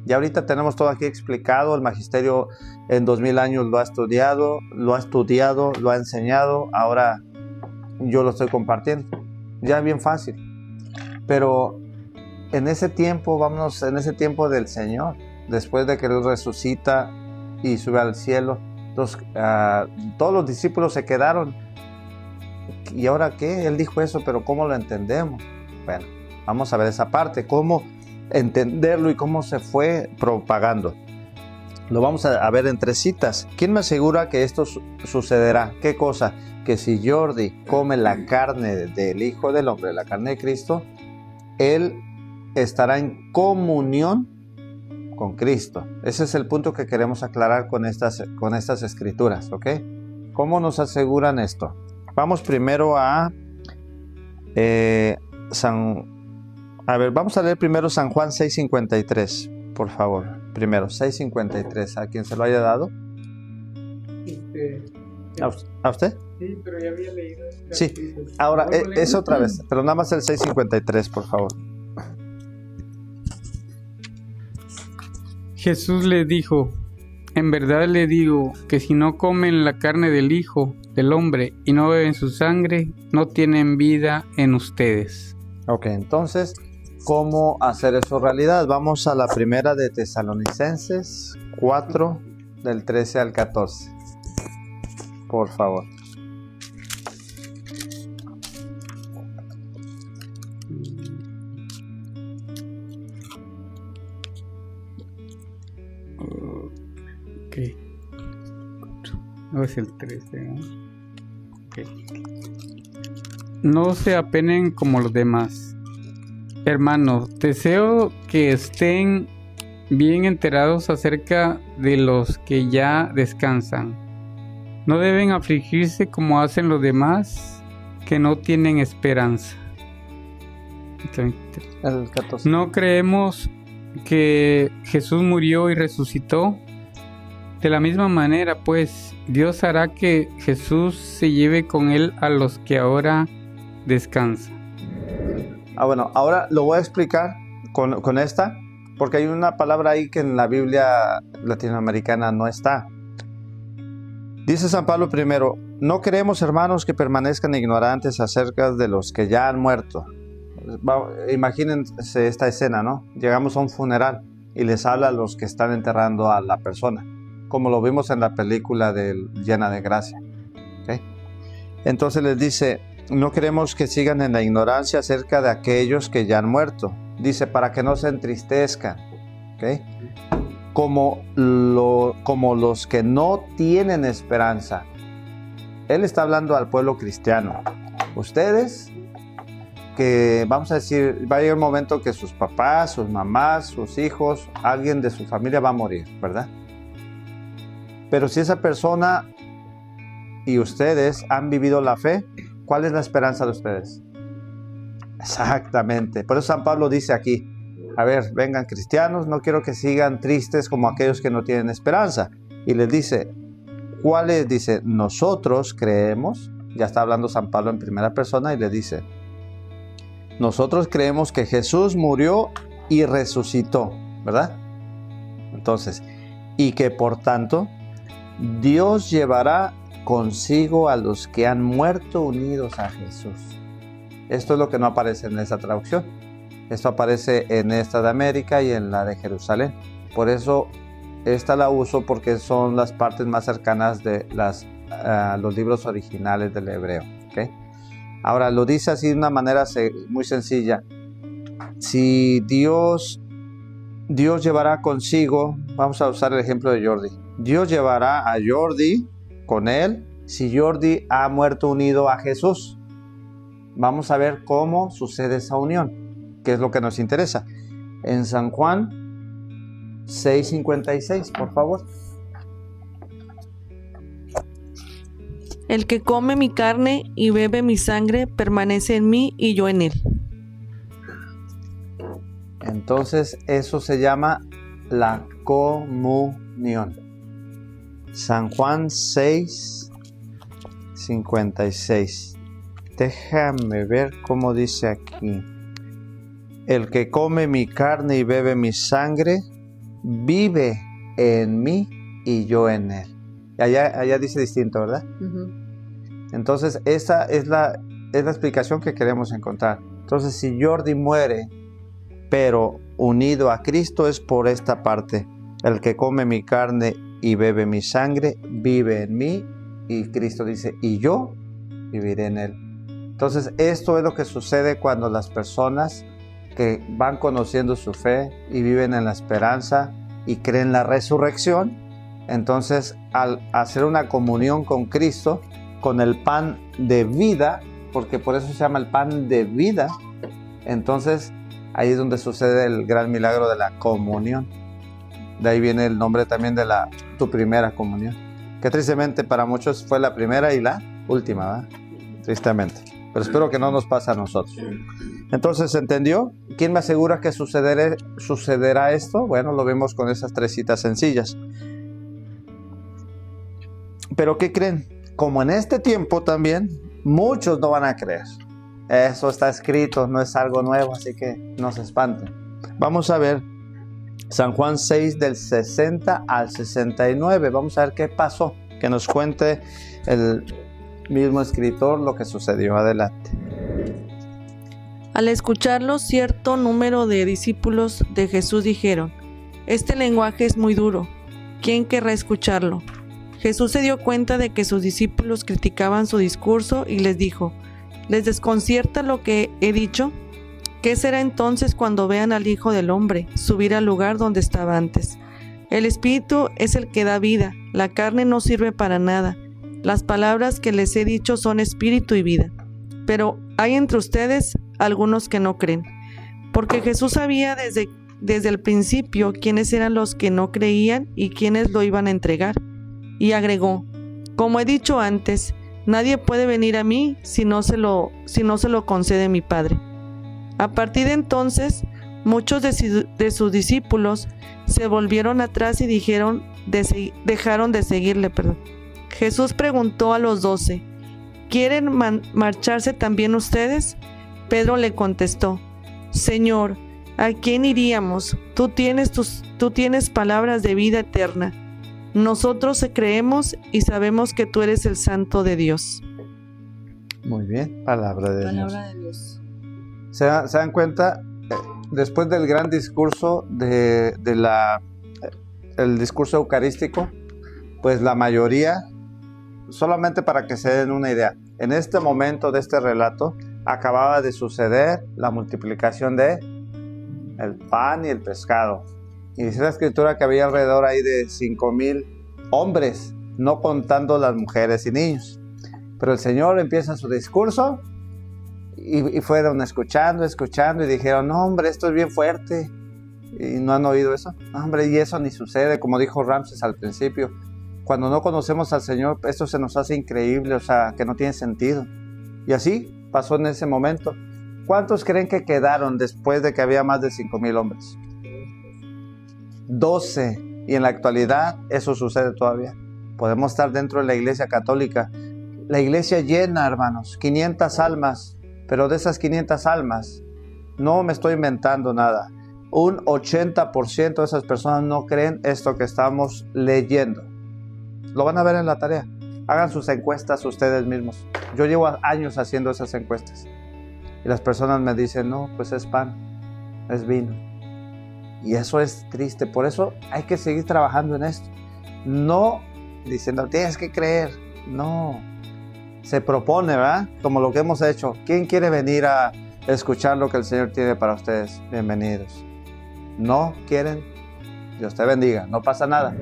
Ya ahorita tenemos todo aquí explicado. El magisterio en 2000 años lo ha estudiado, lo ha enseñado. Ahora yo lo estoy compartiendo. Ya bien fácil. Pero en ese tiempo, vámonos en ese tiempo del Señor, después de que Él resucita y sube al cielo, todos los discípulos se quedaron. ¿Y ahora qué? Él dijo eso, pero ¿cómo lo entendemos? Bueno, vamos a ver esa parte. ¿Cómo entenderlo y cómo se fue propagando. Lo vamos a ver en 3 citas. ¿Quién me asegura que esto sucederá? ¿Qué cosa? Que si Jordi come la carne del Hijo del Hombre, la carne de Cristo, él estará en comunión con Cristo. Ese es el punto que queremos aclarar con estas escrituras, ¿ok? ¿Cómo nos aseguran esto? Vamos primero a vamos a leer primero San Juan 6:53, por favor. Primero, 6:53. ¿A quien se lo haya dado? ¿A usted? Sí, pero ya había leído. Sí, ahora es otra vez, pero nada más el 6:53, por favor. Jesús le dijo: en verdad le digo que si no comen la carne del Hijo del Hombre y no beben su sangre, no tienen vida en ustedes. Ok, entonces, ¿cómo hacer eso realidad? Vamos a la primera de Tesalonicenses 4, del 13 al 14. Por favor. Ok. No es el 13, ¿no? Ok. No se apenen como los demás. Hermanos, deseo que estén bien enterados acerca de los que ya descansan. No deben afligirse como hacen los demás que no tienen esperanza. El 14. ¿No creemos que Jesús murió y resucitó? De la misma manera, pues, Dios hará que Jesús se lleve con él a los que ahora descansan. Bueno, ahora lo voy a explicar con esta, porque hay una palabra ahí que en la Biblia latinoamericana no está. Dice San Pablo primero: no queremos, hermanos, que permanezcan ignorantes acerca de los que ya han muerto. Imagínense esta escena, ¿no? Llegamos a un funeral y les habla a los que están enterrando a la persona, como lo vimos en la película de Llena de Gracia. ¿Okay? Entonces les dice: no queremos que sigan en la ignorancia acerca de aquellos que ya han muerto. Dice, para que no se entristezcan. ¿Okay? Como los que no tienen esperanza. Él está hablando al pueblo cristiano. Ustedes, que vamos a decir, va a llegar un momento que sus papás, sus mamás, sus hijos, alguien de su familia va a morir, ¿verdad? Pero si esa persona y ustedes han vivido la fe, ¿cuál es la esperanza de ustedes? Exactamente. Por eso San Pablo dice aquí: a ver, vengan cristianos, no quiero que sigan tristes como aquellos que no tienen esperanza. Y les dice, ¿cuál es? Dice, nosotros creemos, ya está hablando San Pablo en primera persona y le dice, nosotros creemos que Jesús murió y resucitó, ¿verdad? Entonces, y que por tanto, Dios llevará consigo a los que han muerto unidos a Jesús. Esto es lo que no aparece en esa traducción. Esto aparece en esta de América y en la de Jerusalén. Por eso esta la uso, porque son las partes más cercanas de los libros originales del hebreo. ¿Okay? Ahora lo dice así de una manera muy sencilla. Si Dios llevará consigo, vamos a usar el ejemplo de Jordi. Dios llevará a Jordi con él si Jordi ha muerto unido a Jesús. Vamos a ver cómo sucede esa unión, que es lo que nos interesa. En San Juan 6:56, por favor. El que come mi carne y bebe mi sangre permanece en mí y yo en él. Entonces eso se llama la comunión. San Juan 6:56. Déjame ver cómo dice aquí. El que come mi carne y bebe mi sangre, vive en mí y yo en él. Allá dice distinto, ¿verdad? Uh-huh. Entonces, esa es la explicación que queremos encontrar. Entonces, si Jordi muere, pero unido a Cristo, es por esta parte. El que come mi carne y bebe mi sangre, vive en mí, y Cristo dice, y yo viviré en él. Entonces, esto es lo que sucede cuando las personas que van conociendo su fe y viven en la esperanza y creen la resurrección, entonces al hacer una comunión con Cristo, con el pan de vida, porque por eso se llama el pan de vida, entonces ahí es donde sucede el gran milagro de la comunión. De ahí viene el nombre también de tu primera comunión, que tristemente para muchos fue la primera y la última, ¿verdad? Tristemente, pero espero que no nos pase a nosotros. Entonces, ¿se entendió? ¿Quién me asegura que sucederá esto? Bueno, lo vemos con esas 3 citas sencillas. Pero ¿qué creen? Como en este tiempo también, muchos no van a creer. Eso está escrito, no es algo nuevo, así que no se espanten. Vamos a ver San Juan 6 del 60 al 69. Vamos a ver qué pasó. Que nos cuente el mismo escritor lo que sucedió. Adelante. Al escucharlo, cierto número de discípulos de Jesús dijeron: este lenguaje es muy duro, ¿quién querrá escucharlo? Jesús se dio cuenta de que sus discípulos criticaban su discurso y les dijo: ¿les desconcierta lo que he dicho? ¿Qué será entonces cuando vean al Hijo del Hombre subir al lugar donde estaba antes? El Espíritu es el que da vida, la carne no sirve para nada. Las palabras que les he dicho son espíritu y vida. Pero hay entre ustedes algunos que no creen. Porque Jesús sabía desde el principio quiénes eran los que no creían y quiénes lo iban a entregar. Y agregó: como he dicho antes, nadie puede venir a mí si no se lo concede mi Padre. A partir de entonces, muchos de sus discípulos se volvieron atrás y dejaron de seguirle. Jesús preguntó a los 12: ¿quieren marcharse también ustedes? Pedro le contestó: Señor, ¿a quién iríamos? Tú tienes palabras de vida eterna. Nosotros creemos y sabemos que tú eres el Santo de Dios. Muy bien, palabra de Dios. ¿Se dan cuenta? Después del gran discurso el discurso eucarístico, pues la mayoría, solamente para que se den una idea, en este momento de este relato acababa de suceder la multiplicación de el pan y el pescado. Y dice la escritura que había alrededor ahí de 5,000 hombres, no contando las mujeres y niños. Pero el Señor empieza su discurso y fueron escuchando y dijeron: no, hombre, esto es bien fuerte. ¿Y no han oído eso? No, hombre, y eso ni sucede, como dijo Ramses al principio. Cuando no conocemos al Señor, esto se nos hace increíble, o sea, que no tiene sentido. Y así pasó en ese momento. ¿Cuántos creen que quedaron después de que había más de 5,000 hombres? 12. Y en la actualidad eso sucede todavía. Podemos estar dentro de la iglesia católica. La iglesia llena, hermanos, 500 almas. Pero de esas 500 almas, no me estoy inventando nada, un 80% de esas personas no creen esto que estamos leyendo. Lo van a ver en la tarea. Hagan sus encuestas ustedes mismos. Yo llevo años haciendo esas encuestas. Y las personas me dicen: no, pues es pan, es vino. Y eso es triste. Por eso hay que seguir trabajando en esto. No diciendo: tienes que creer. No. Se propone, ¿verdad? Como lo que hemos hecho. ¿Quién quiere venir a escuchar lo que el Señor tiene para ustedes? Bienvenidos. ¿No quieren? Dios te bendiga. No pasa nada.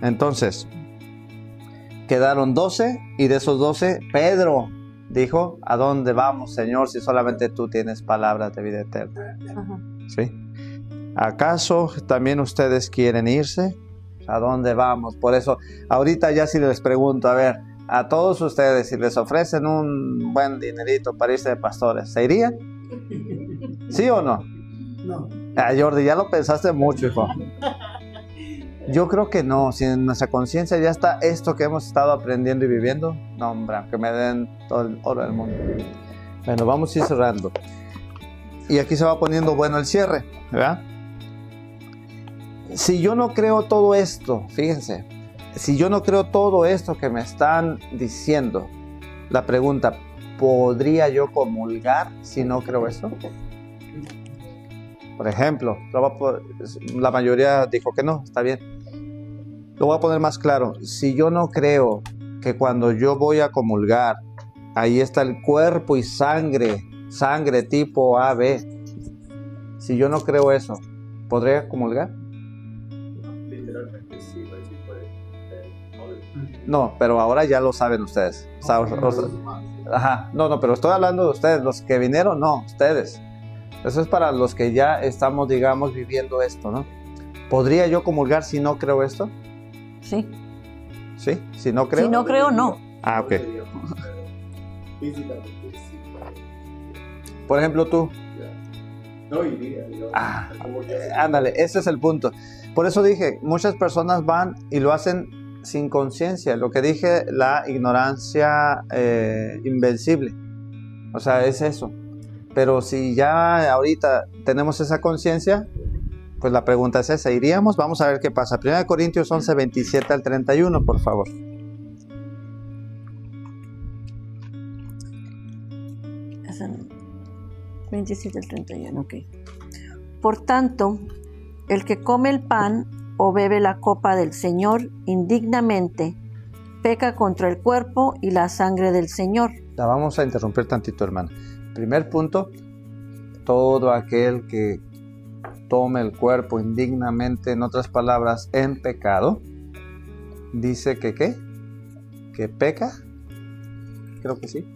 Entonces, quedaron 12 y de esos 12, Pedro dijo: ¿a dónde vamos, Señor, si solamente tú tienes palabras de vida eterna? Ajá. ¿Sí? ¿Acaso también ustedes quieren irse? ¿A dónde vamos? Por eso, ahorita ya si les pregunto, a ver, a todos ustedes, si les ofrecen un buen dinerito para irse de pastores, ¿se irían? ¿Sí o no? No. Jordi, ya lo pensaste mucho, hijo. Yo creo que no. Si en nuestra conciencia ya está esto que hemos estado aprendiendo y viviendo, no, hombre, que me den todo el oro del mundo. Bueno, vamos a ir cerrando. Y aquí se va poniendo bueno el cierre, ¿verdad? Si yo no creo todo esto, fíjense, si yo no creo todo esto que me están diciendo, la pregunta: ¿podría yo comulgar si no creo esto? Por ejemplo, la mayoría dijo que no, está bien. Lo voy a poner más claro. Si yo no creo que cuando yo voy a comulgar, ahí está el cuerpo y sangre tipo AB, Si yo no creo eso, ¿podría comulgar? No, pero ahora ya lo saben ustedes. Ajá, no, pero estoy hablando de ustedes, los que vinieron, no, ustedes. Eso es para los que ya estamos, digamos, viviendo esto, ¿no? ¿Podría yo comulgar si no creo esto? Sí. ¿Sí? Si no creo. Si no creo, no. Ah, ok. Por ejemplo, tú. Ah, ándale, ese es el punto. Por eso dije, muchas personas van y lo hacen sin conciencia. Lo que dije, la ignorancia invencible. O sea, es eso. Pero si ya ahorita tenemos esa conciencia, pues la pregunta es esa. ¿Iríamos? Vamos a ver qué pasa. 1 Corintios 11, 27 al 31, por favor. Es el 27 al 31, ok. Por tanto, el que come el pan o bebe la copa del Señor indignamente, peca contra el cuerpo y la sangre del Señor. La vamos a interrumpir tantito, hermano. Primer punto, todo aquel que tome el cuerpo indignamente, en otras palabras, en pecado, dice que ¿qué? ¿Que peca? Creo que sí.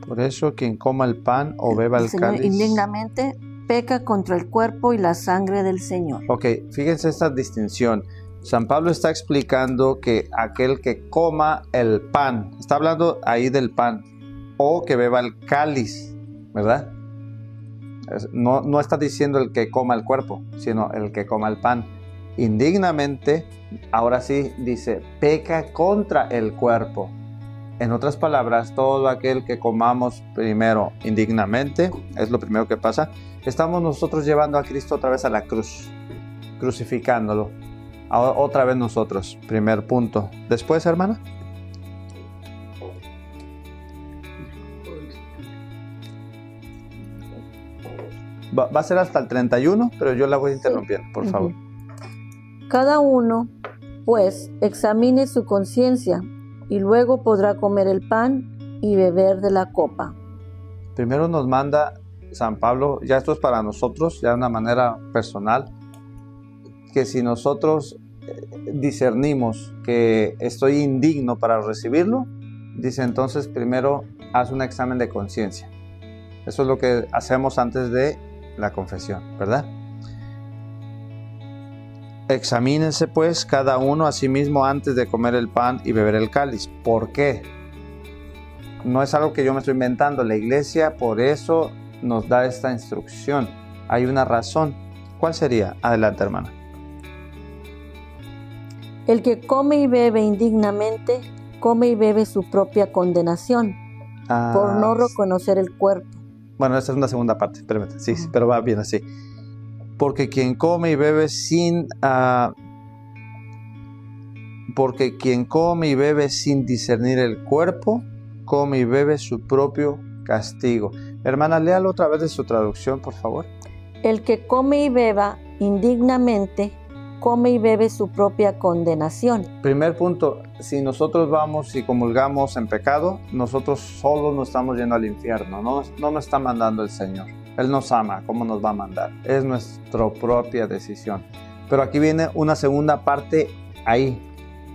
Por eso, quien coma el pan o beba el cáliz indignamente, peca contra el cuerpo y la sangre del Señor. Ok, fíjense esta distinción. San Pablo está explicando que aquel que coma el pan, está hablando ahí del pan, o que beba el cáliz, ¿verdad? No está diciendo el que coma el cuerpo, sino el que coma el pan. Indignamente, ahora sí dice, peca contra el cuerpo. En otras palabras, todo aquel que comamos primero indignamente, es lo primero que pasa, estamos nosotros llevando a Cristo otra vez a la cruz, crucificándolo. Ahora, otra vez nosotros, primer punto. Después, hermana. Va a ser hasta el 31, pero yo la voy interrumpiendo, por favor. Cada uno, pues, examine su conciencia y luego podrá comer el pan y beber de la copa. Primero nos manda San Pablo, ya esto es para nosotros, ya de una manera personal, que si nosotros discernimos que estoy indigno para recibirlo, dice entonces primero haz un examen de conciencia. Eso es lo que hacemos antes de la confesión, ¿verdad? Examínense pues cada uno a sí mismo antes de comer el pan y beber el cáliz. ¿Por qué? No es algo que yo me estoy inventando. La iglesia por eso nos da esta instrucción. Hay una razón. ¿Cuál sería? Adelante, hermana. El que come y bebe indignamente, come y bebe su propia condenación, por no reconocer el cuerpo. Bueno, esta es una segunda parte, espérame. Sí, pero va bien así. Porque quien come y bebe sin discernir el cuerpo, come y bebe su propio castigo. Hermana, léalo otra vez de su traducción, por favor. El que come y beba indignamente, come y bebe su propia condenación. Primer punto, si nosotros vamos y comulgamos en pecado, nosotros solos nos estamos yendo al infierno, no nos está mandando el Señor. Él nos ama, ¿cómo nos va a mandar? Es nuestra propia decisión. Pero aquí viene una segunda parte ahí.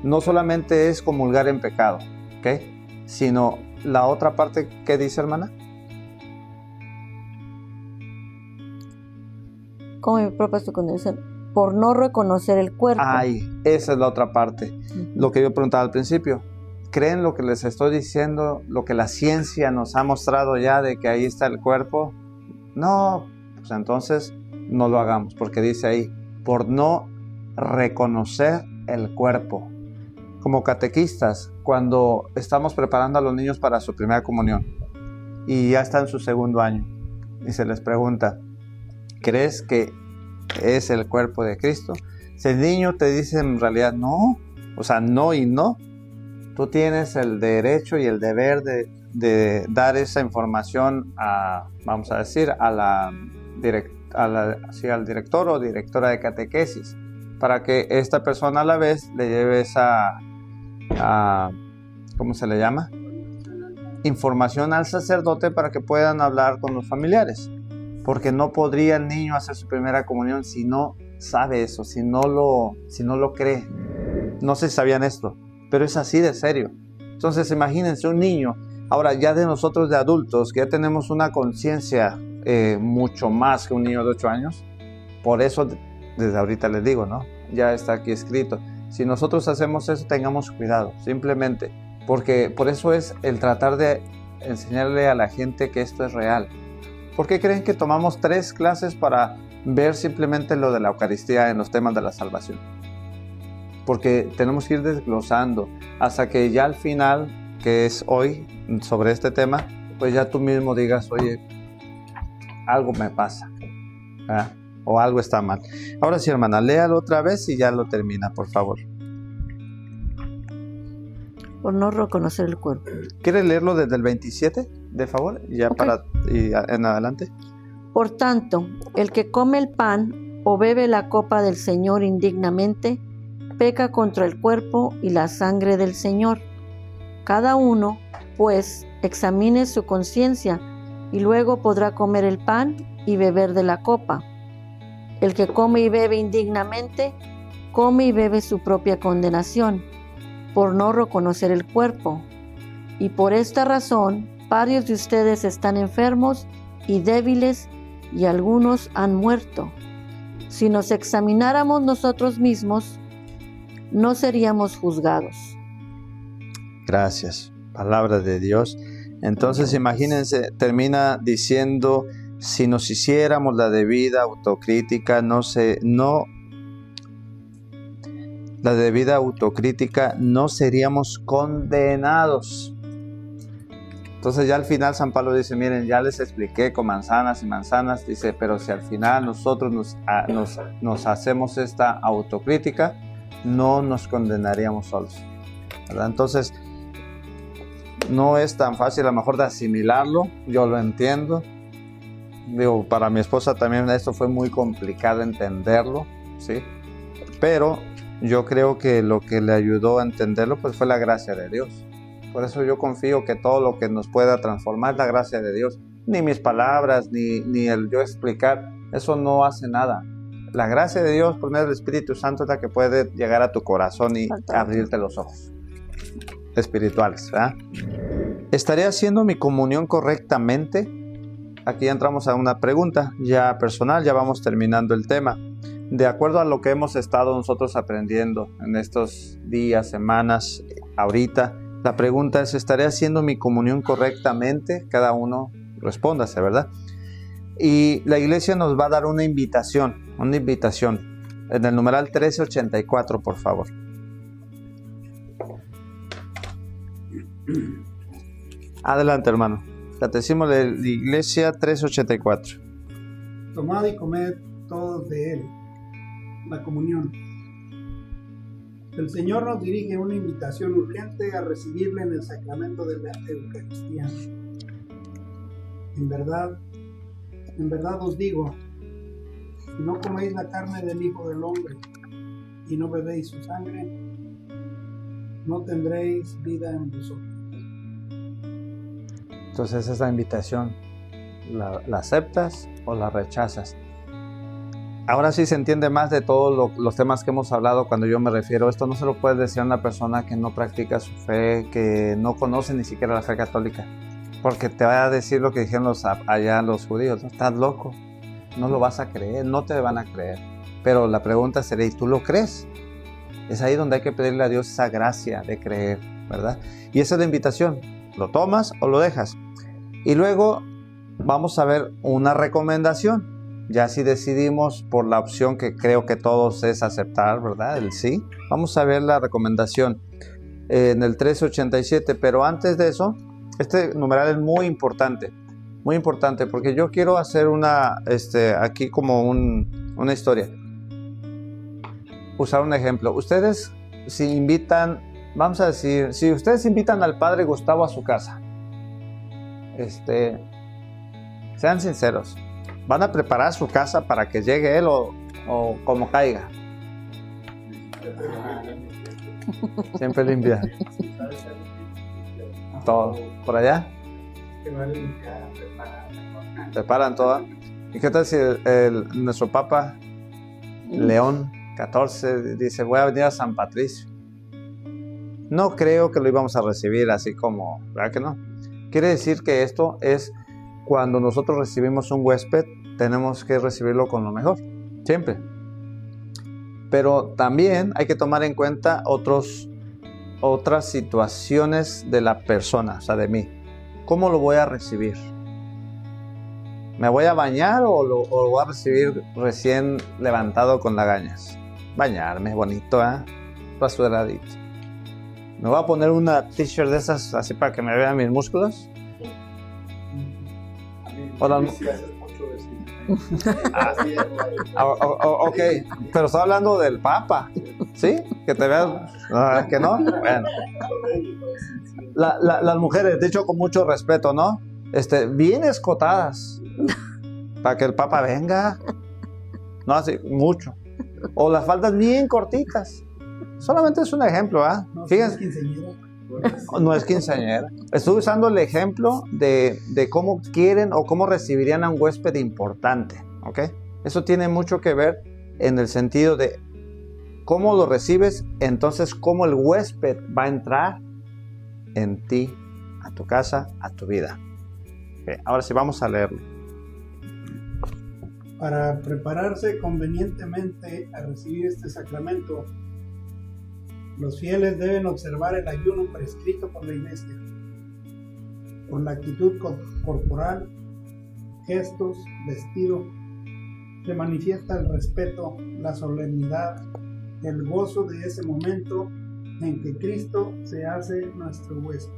No solamente es comulgar en pecado, ¿ok? Sino la otra parte, ¿qué dice, hermana? Come mi propia condenación, por no reconocer el cuerpo. Ay, esa es la otra parte. Lo que yo preguntaba al principio. ¿Creen lo que les estoy diciendo? Lo que la ciencia nos ha mostrado ya de que ahí está el cuerpo. No, pues entonces no lo hagamos, porque dice ahí, por no reconocer el cuerpo. Como catequistas, cuando estamos preparando a los niños para su primera comunión y ya está en su segundo año y se les pregunta, ¿crees que es el cuerpo de Cristo? Si el niño te dice en realidad no, o sea, no y no, tú tienes el derecho y el deber de dar esa información vamos a decir, al director o directora de catequesis, para que esta persona a la vez le lleve esa, ¿cómo se le llama? información al sacerdote para que puedan hablar con los familiares. Porque no podría el niño hacer su primera comunión si no sabe eso, si no lo cree. No sé si sabían esto, pero es así de serio. Entonces imagínense un niño, ahora ya de nosotros de adultos, que ya tenemos una conciencia mucho más que un niño de 8 años. Por eso desde ahorita les digo, ¿no? Ya está aquí escrito. Si nosotros hacemos eso, tengamos cuidado, simplemente. Porque por eso es el tratar de enseñarle a la gente que esto es real. ¿Por qué creen que tomamos 3 clases para ver simplemente lo de la Eucaristía en los temas de la salvación? Porque tenemos que ir desglosando hasta que ya al final, que es hoy, sobre este tema, pues ya tú mismo digas, oye, algo me pasa, ¿verdad? O algo está mal. Ahora sí, hermana, léalo otra vez y ya lo termina, por favor. Por no reconocer el cuerpo. ¿Quieres leerlo desde el 27, de favor? Ya Ok. En adelante. Por tanto, el que come el pan o bebe la copa del Señor indignamente, peca contra el cuerpo y la sangre del Señor. Cada uno, pues, examine su conciencia y luego podrá comer el pan y beber de la copa. El que come y bebe indignamente, come y bebe su propia condenación, por no reconocer el cuerpo. Y por esta razón, varios de ustedes están enfermos y débiles, y algunos han muerto. Si nos examináramos nosotros mismos, no seríamos juzgados. Gracias. Palabra de Dios. Entonces imagínense, termina diciendo, si nos hiciéramos la debida autocrítica, no seríamos condenados. Entonces ya al final San Pablo dice, miren, ya les expliqué con manzanas y manzanas, dice, pero si al final nosotros nos hacemos esta autocrítica, no nos condenaríamos solos, ¿verdad? Entonces no es tan fácil a lo mejor de asimilarlo, yo lo entiendo. Digo, para mi esposa también esto fue muy complicado entenderlo, ¿sí? Pero yo creo que lo que le ayudó a entenderlo pues fue la gracia de Dios. Por eso yo confío que todo lo que nos pueda transformar es la gracia de Dios. Ni mis palabras, ni el yo explicar, eso no hace nada. La gracia de Dios por medio del Espíritu Santo es la que puede llegar a tu corazón y abrirte los ojos espirituales, ¿verdad? ¿Estaré haciendo mi comunión correctamente? Aquí entramos a una pregunta ya personal, ya vamos terminando el tema. De acuerdo a lo que hemos estado nosotros aprendiendo en estos días, semanas, ahorita, la pregunta es, ¿estaré haciendo mi comunión correctamente? Cada uno respóndase, ¿verdad? Y la iglesia nos va a dar una invitación. En el numeral 1384, por favor. Adelante, hermano. Catecismo de la Iglesia 384. Tomad y comed todos de él, la comunión. El Señor nos dirige una invitación urgente a recibirle en el sacramento de la Eucaristía. En verdad os digo, si no coméis la carne del Hijo del Hombre y no bebéis su sangre, no tendréis vida en vosotros. Entonces esa invitación, ¿la aceptas o la rechazas? Ahora sí se entiende más de todos los temas que hemos hablado cuando yo me refiero. Esto no se lo puede decir a una persona que no practica su fe, que no conoce ni siquiera la fe católica. Porque te va a decir lo que dijeron allá los judíos. ¿No? Estás loco, no lo vas a creer, no te van a creer. Pero la pregunta sería, ¿y tú lo crees? Es ahí donde hay que pedirle a Dios esa gracia de creer, ¿verdad? Y esa es la invitación. ¿Lo tomas o lo dejas? Y luego vamos a ver una recomendación. Ya si decidimos por la opción que creo que todos es aceptar, ¿verdad? El sí. Vamos a ver la recomendación en el 1387. Pero antes de eso, este numeral es muy importante porque yo quiero hacer aquí como una historia. Usar un ejemplo. Ustedes si invitan, vamos a decir, si ustedes invitan al padre Gustavo a su casa, sean sinceros. ¿Van a preparar su casa para que llegue él o como caiga? Siempre limpia. Todo. ¿Por allá? que valen ya Preparan toda. ¿Y qué tal si nuestro Papa León XIV dice, voy a venir a San Patricio? No creo que lo íbamos a recibir así como, ¿verdad que no? Quiere decir que esto es cuando nosotros recibimos un huésped, tenemos que recibirlo con lo mejor, siempre. Pero también hay que tomar en cuenta otras situaciones de la persona, o sea, de mí. ¿Cómo lo voy a recibir? ¿Me voy a bañar o lo voy a recibir recién levantado con lagañas? Bañarme, bonito, rasuradito. ¿Me voy a poner una t-shirt de esas así para que me vean mis músculos? Ok, pero estoy hablando del Papa, ¿sí? Que te veas, que no. Bueno, las mujeres, dicho con mucho respeto, ¿no? Bien escotadas, para que el Papa venga, no así mucho, o las faldas bien cortitas. Solamente es un ejemplo, No, fíjense. No es quinceañera. Estoy usando el ejemplo de cómo quieren o cómo recibirían a un huésped importante, ¿ok? Eso tiene mucho que ver en el sentido de cómo lo recibes, entonces cómo el huésped va a entrar en ti, a tu casa, a tu vida. Okay, ahora sí, vamos a leerlo. Para prepararse convenientemente a recibir este sacramento, los fieles deben observar el ayuno prescrito por la Iglesia. Por la actitud corporal, gestos, vestido, se manifiesta el respeto, la solemnidad, el gozo de ese momento en que Cristo se hace nuestro huésped.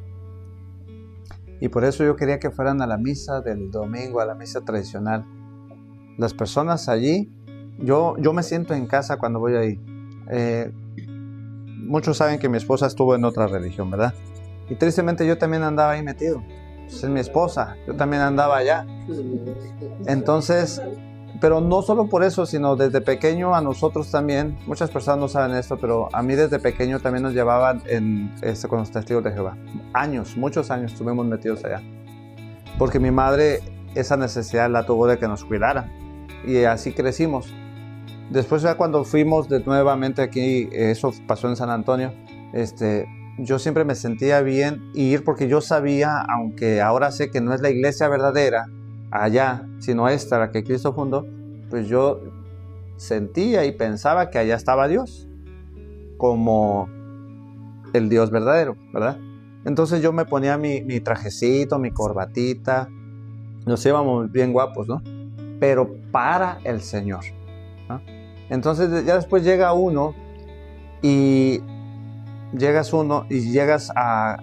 Y por eso yo quería que fueran a la misa del domingo, a la misa tradicional. Las personas allí, yo me siento en casa cuando voy ahí. Muchos saben que mi esposa estuvo en otra religión, ¿verdad? Y tristemente yo también andaba ahí metido. Pues es mi esposa, yo también andaba allá. Entonces, pero no solo por eso, sino desde pequeño a nosotros también, muchas personas no saben esto, pero a mí desde pequeño también nos llevaban con los testigos de Jehová. Muchos años estuvimos metidos allá. Porque mi madre esa necesidad la tuvo de que nos cuidaran. Y así crecimos. Después ya cuando fuimos nuevamente aquí, eso pasó en San Antonio, yo siempre me sentía bien ir porque yo sabía, aunque ahora sé que no es la iglesia verdadera allá, sino esta, la que Cristo fundó, pues yo sentía y pensaba que allá estaba Dios, como el Dios verdadero, ¿verdad? Entonces yo me ponía mi trajecito, mi corbatita, nos íbamos bien guapos, ¿no? Pero para el Señor, ¿no? Entonces ya después llegas a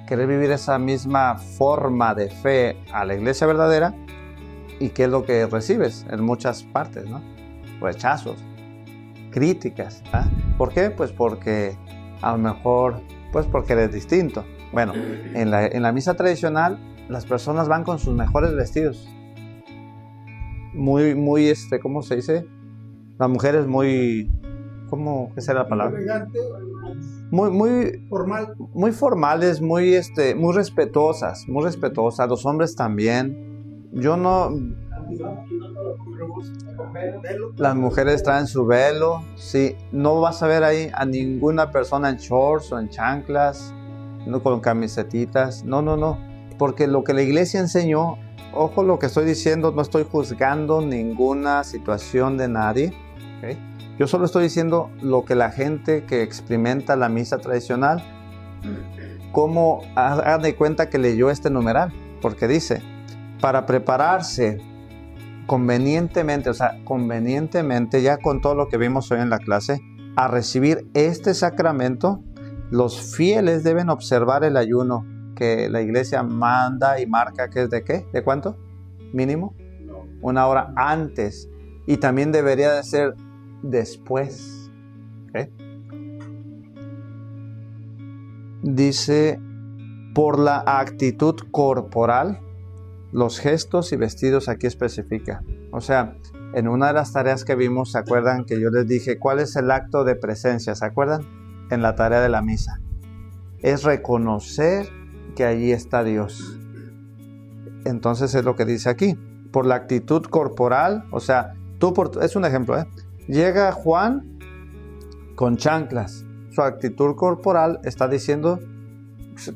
querer vivir esa misma forma de fe a la iglesia verdadera, y ¿qué es lo que recibes? En muchas partes, ¿no? Rechazos, críticas, ¿por qué? Pues porque a lo mejor, pues porque eres distinto. Bueno, en la misa tradicional las personas van con sus mejores vestidos, muy, ¿cómo se dice? Las mujeres muy, ¿qué será la palabra? Elegante, Muy formal. Muy formales, muy respetuosas, los hombres también. Las mujeres traen su velo, sí, no vas a ver ahí a ninguna persona en shorts o en chanclas, no con camisetitas, no, porque lo que la iglesia enseñó, ojo lo que estoy diciendo, no estoy juzgando ninguna situación de nadie, ¿okay? Yo solo estoy diciendo lo que la gente que experimenta la misa tradicional, cómo hagan de cuenta que leyó este numeral, porque dice, para prepararse convenientemente, ya con todo lo que vimos hoy en la clase, a recibir este sacramento, los fieles deben observar el ayuno que la iglesia manda y marca, que es ¿de qué? ¿De cuánto? Mínimo. 1 hora antes. Y también debería de ser después. ¿Okay? Dice, por la actitud corporal, los gestos y vestidos, aquí especifica. O sea, en una de las tareas que vimos, ¿se acuerdan que yo les dije cuál es el acto de presencia? ¿Se acuerdan? En la tarea de la misa. Es reconocer que allí está Dios. entonces es lo que dice aquí. Por la actitud corporal, o sea, es un ejemplo, llega Juan con chanclas. Su actitud corporal está diciendo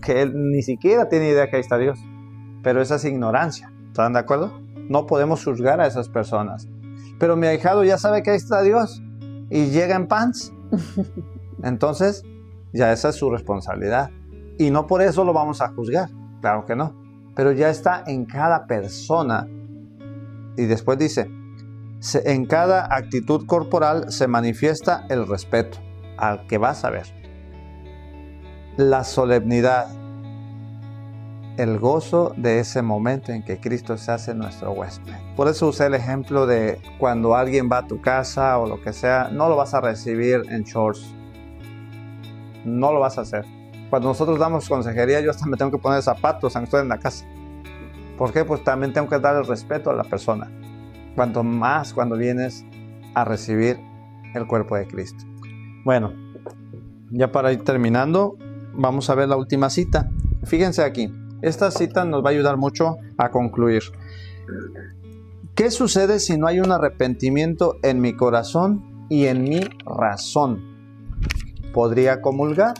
que él ni siquiera tiene idea que ahí está Dios. Pero esa es ignorancia. ¿Están de acuerdo? No podemos juzgar a esas personas. Pero mi ahijado ya sabe que ahí está Dios y llega en pants. Entonces, ya esa es su responsabilidad. Y no por eso lo vamos a juzgar. Claro que no. Pero ya está en cada persona. Y después dice, en cada actitud corporal se manifiesta el respeto al que vas a ver. La solemnidad, el gozo de ese momento en que Cristo se hace nuestro huésped. Por eso usé el ejemplo de cuando alguien va a tu casa o lo que sea, no lo vas a recibir en shorts. No lo vas a hacer. Cuando nosotros damos consejería, yo hasta me tengo que poner zapatos aunque estoy en la casa. ¿Por qué? Pues también tengo que dar el respeto a la persona. Cuanto más cuando vienes a recibir el cuerpo de Cristo. Bueno, ya para ir terminando, vamos a ver la última cita. Fíjense aquí. Esta cita nos va a ayudar mucho a concluir. ¿Qué sucede si no hay un arrepentimiento en mi corazón y en mi razón? ¿Podría comulgar?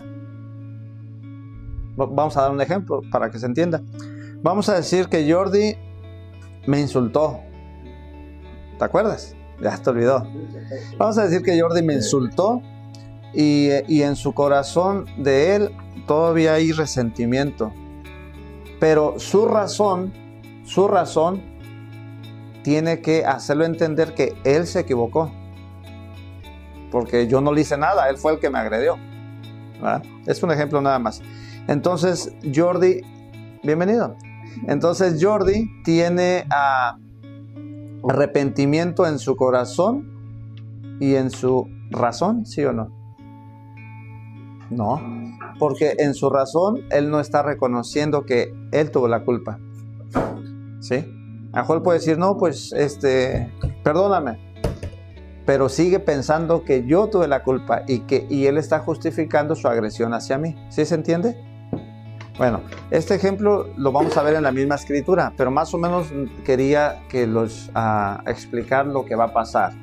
Vamos a dar un ejemplo para que se entienda. Vamos a decir que Jordi me insultó. ¿Te acuerdas? Ya te olvidó. Vamos a decir que Jordi me insultó y en su corazón de él todavía hay resentimiento. Pero su razón tiene que hacerlo entender que él se equivocó. Porque yo no le hice nada, él fue el que me agredió. ¿Verdad? Es un ejemplo nada más. Entonces Jordi, bienvenido. Entonces Jordi tiene arrepentimiento en su corazón y en su razón, ¿sí o no? No, porque en su razón él no está reconociendo que él tuvo la culpa. ¿Sí? A lo mejor puede decir, no, pues, perdóname. Pero sigue pensando que yo tuve la culpa y él está justificando su agresión hacia mí. ¿Sí se entiende? Bueno, este ejemplo lo vamos a ver en la misma escritura, pero más o menos quería que explicar lo que va a pasar.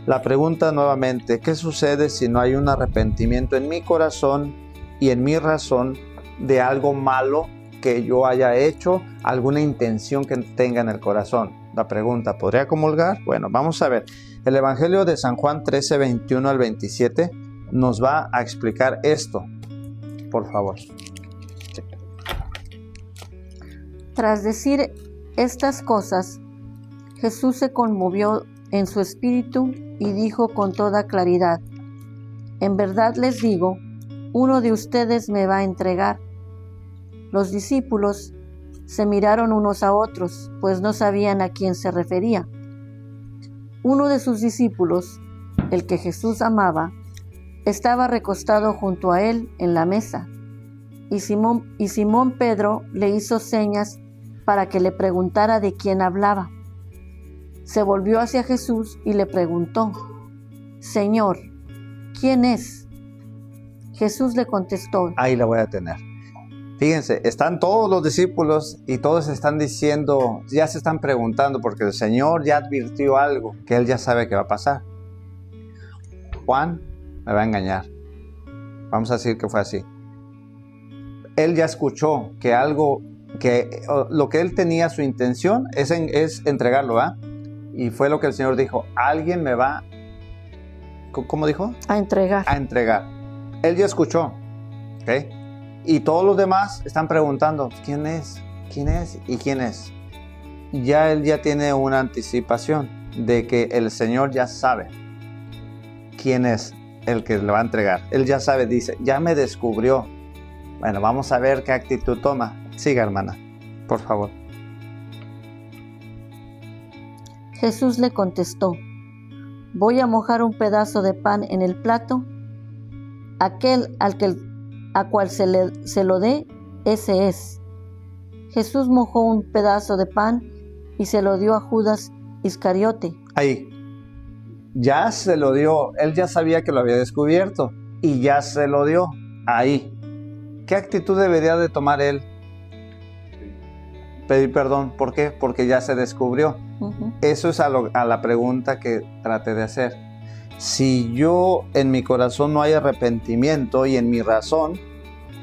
La pregunta nuevamente, ¿qué sucede si no hay un arrepentimiento en mi corazón y en mi razón de algo malo que yo haya hecho, alguna intención que tenga en el corazón? La pregunta, ¿podría comulgar? Bueno, vamos a ver. El Evangelio de San Juan 13, 21 al 27 nos va a explicar esto. Por favor. Tras decir estas cosas, Jesús se conmovió en su espíritu y dijo con toda claridad: en verdad les digo, uno de ustedes me va a entregar. Los discípulos se miraron unos a otros, pues no sabían a quién se refería. Uno de sus discípulos, el que Jesús amaba, estaba recostado junto a él en la mesa, y Simón Pedro le hizo señas para que le preguntara de quién hablaba. Se volvió hacia Jesús y le preguntó: Señor, ¿quién es? Jesús le contestó. Ahí la voy a tener. Fíjense, están todos los discípulos y todos están diciendo, ya se están preguntando, porque el Señor ya advirtió algo que Él ya sabe que va a pasar. Juan me va a engañar. Vamos a decir que fue así. Él ya escuchó que lo que él tenía su intención es entregarlo, ¿verdad? Y fue lo que el Señor dijo, alguien me va, ¿cómo dijo? A entregar. A entregar. Él ya escuchó, ¿ok? Y todos los demás están preguntando, ¿quién es? ¿Quién es? ¿Y quién es? Ya él ya tiene una anticipación de que el Señor ya sabe quién es el que le va a entregar. Él ya sabe, dice, ya me descubrió. Bueno, vamos a ver qué actitud toma. Siga, hermana, por favor. Jesús le contestó: voy a mojar un pedazo de pan en el plato. Aquel a cual se lo dé, ese es. Jesús mojó un pedazo de pan y se lo dio a Judas Iscariote. Ahí. Ya se lo dio. Él ya sabía que lo había descubierto y ya se lo dio. Ahí. ¿Qué actitud debería de tomar él? pedir perdón. ¿Por qué? Porque ya se descubrió. Eso es a la pregunta que traté de hacer. Si yo en mi corazón no hay arrepentimiento y en mi razón,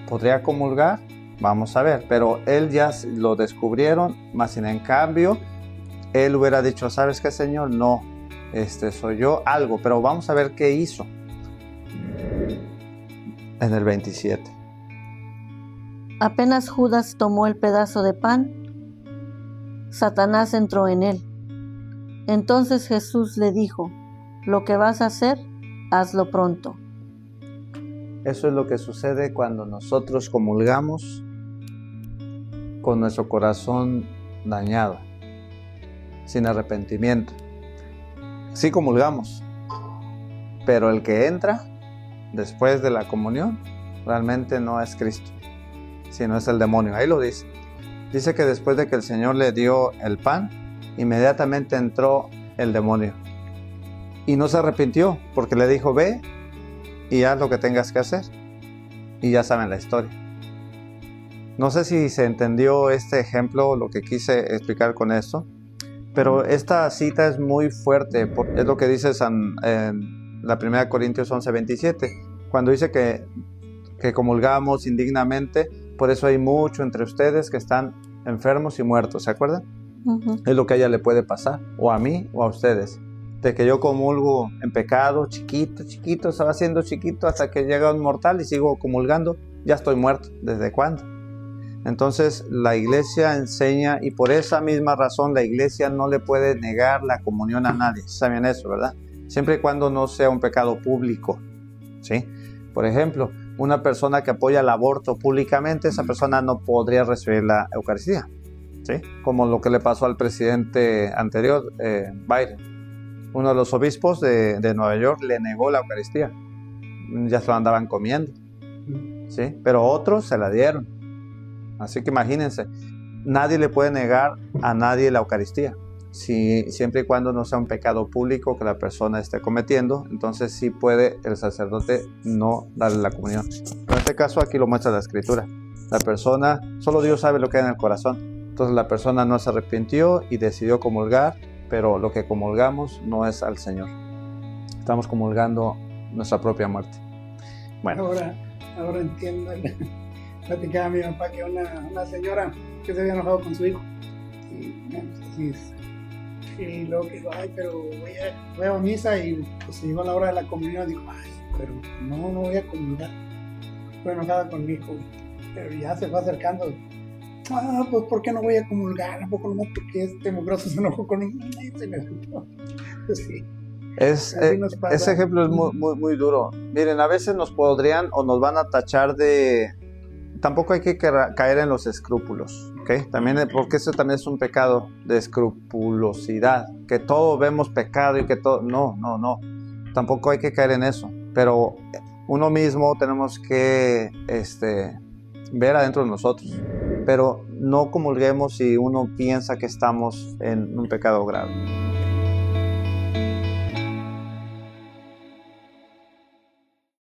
¿podría comulgar? Vamos a ver, pero él ya lo descubrieron, más sin en cambio, él hubiera dicho, ¿sabes qué, Señor? No, soy yo, algo, pero vamos a ver qué hizo. En el 27. Apenas Judas tomó el pedazo de pan, Satanás entró en él. Entonces Jesús le dijo, lo que vas a hacer, hazlo pronto. Eso es lo que sucede cuando nosotros comulgamos con nuestro corazón dañado, sin arrepentimiento. Sí comulgamos, pero el que entra después de la comunión realmente no es Cristo, sino es el demonio. Ahí lo dice. Dice que después de que el Señor le dio el pan, inmediatamente entró el demonio. Y no se arrepintió, porque le dijo, ve y haz lo que tengas que hacer. Y ya saben la historia. No sé si se entendió este ejemplo, lo que quise explicar con esto, pero esta cita es muy fuerte, es lo que dice en la 1 Corintios 11:27, cuando dice que comulgamos indignamente, por eso hay mucho entre ustedes que están enfermos y muertos, ¿se acuerdan? Es lo que a ella le puede pasar, o a mí o a ustedes, de que yo comulgo en pecado, chiquito, se va haciendo chiquito hasta que llega un mortal y sigo comulgando, ya estoy muerto, ¿desde cuándo? Entonces la iglesia enseña, y por esa misma razón la iglesia no le puede negar la comunión a nadie. ¿Saben eso, verdad? Siempre y cuando no sea un pecado público, ¿sí? Por ejemplo, una persona que apoya el aborto públicamente, esa persona no podría recibir la Eucaristía, ¿sí? Como lo que le pasó al presidente anterior, Biden. Uno de los obispos de Nueva York le negó la Eucaristía. Ya se lo andaban comiendo, ¿sí? Pero otros se la dieron. Así que imagínense, nadie le puede negar a nadie la Eucaristía, siempre y cuando no sea un pecado público que la persona esté cometiendo. Entonces sí puede el sacerdote no darle la comunión. En este caso aquí lo muestra la Escritura. La persona, solo Dios sabe lo que hay en el corazón. Entonces la persona no se arrepintió y decidió comulgar, pero lo que comulgamos no es al Señor. Estamos comulgando nuestra propia muerte. Bueno. Ahora entiendo. Platicaba a mi papá que una señora que se había enojado con su hijo. Y luego que dijo, ay, pero voy a misa, y pues se llegó la hora de la comunión. Dijo, ay, pero no voy a comulgar. Fue enojada con mi hijo, pero ya se fue acercando. Pues ¿por qué no voy a comulgar? ¿A poco nomás porque este mugroso se enojó con un niño y se me enojó? Pues sí. Ese ejemplo es muy duro. Miren, a veces nos podrían o nos van a tachar de... Tampoco hay que caer en los escrúpulos, ¿ok? También, porque eso también es un pecado de escrupulosidad, que todo vemos pecado y que todo... No. Tampoco hay que caer en eso. Pero uno mismo tenemos que ver adentro de nosotros. Pero no comulguemos si uno piensa que estamos en un pecado grave.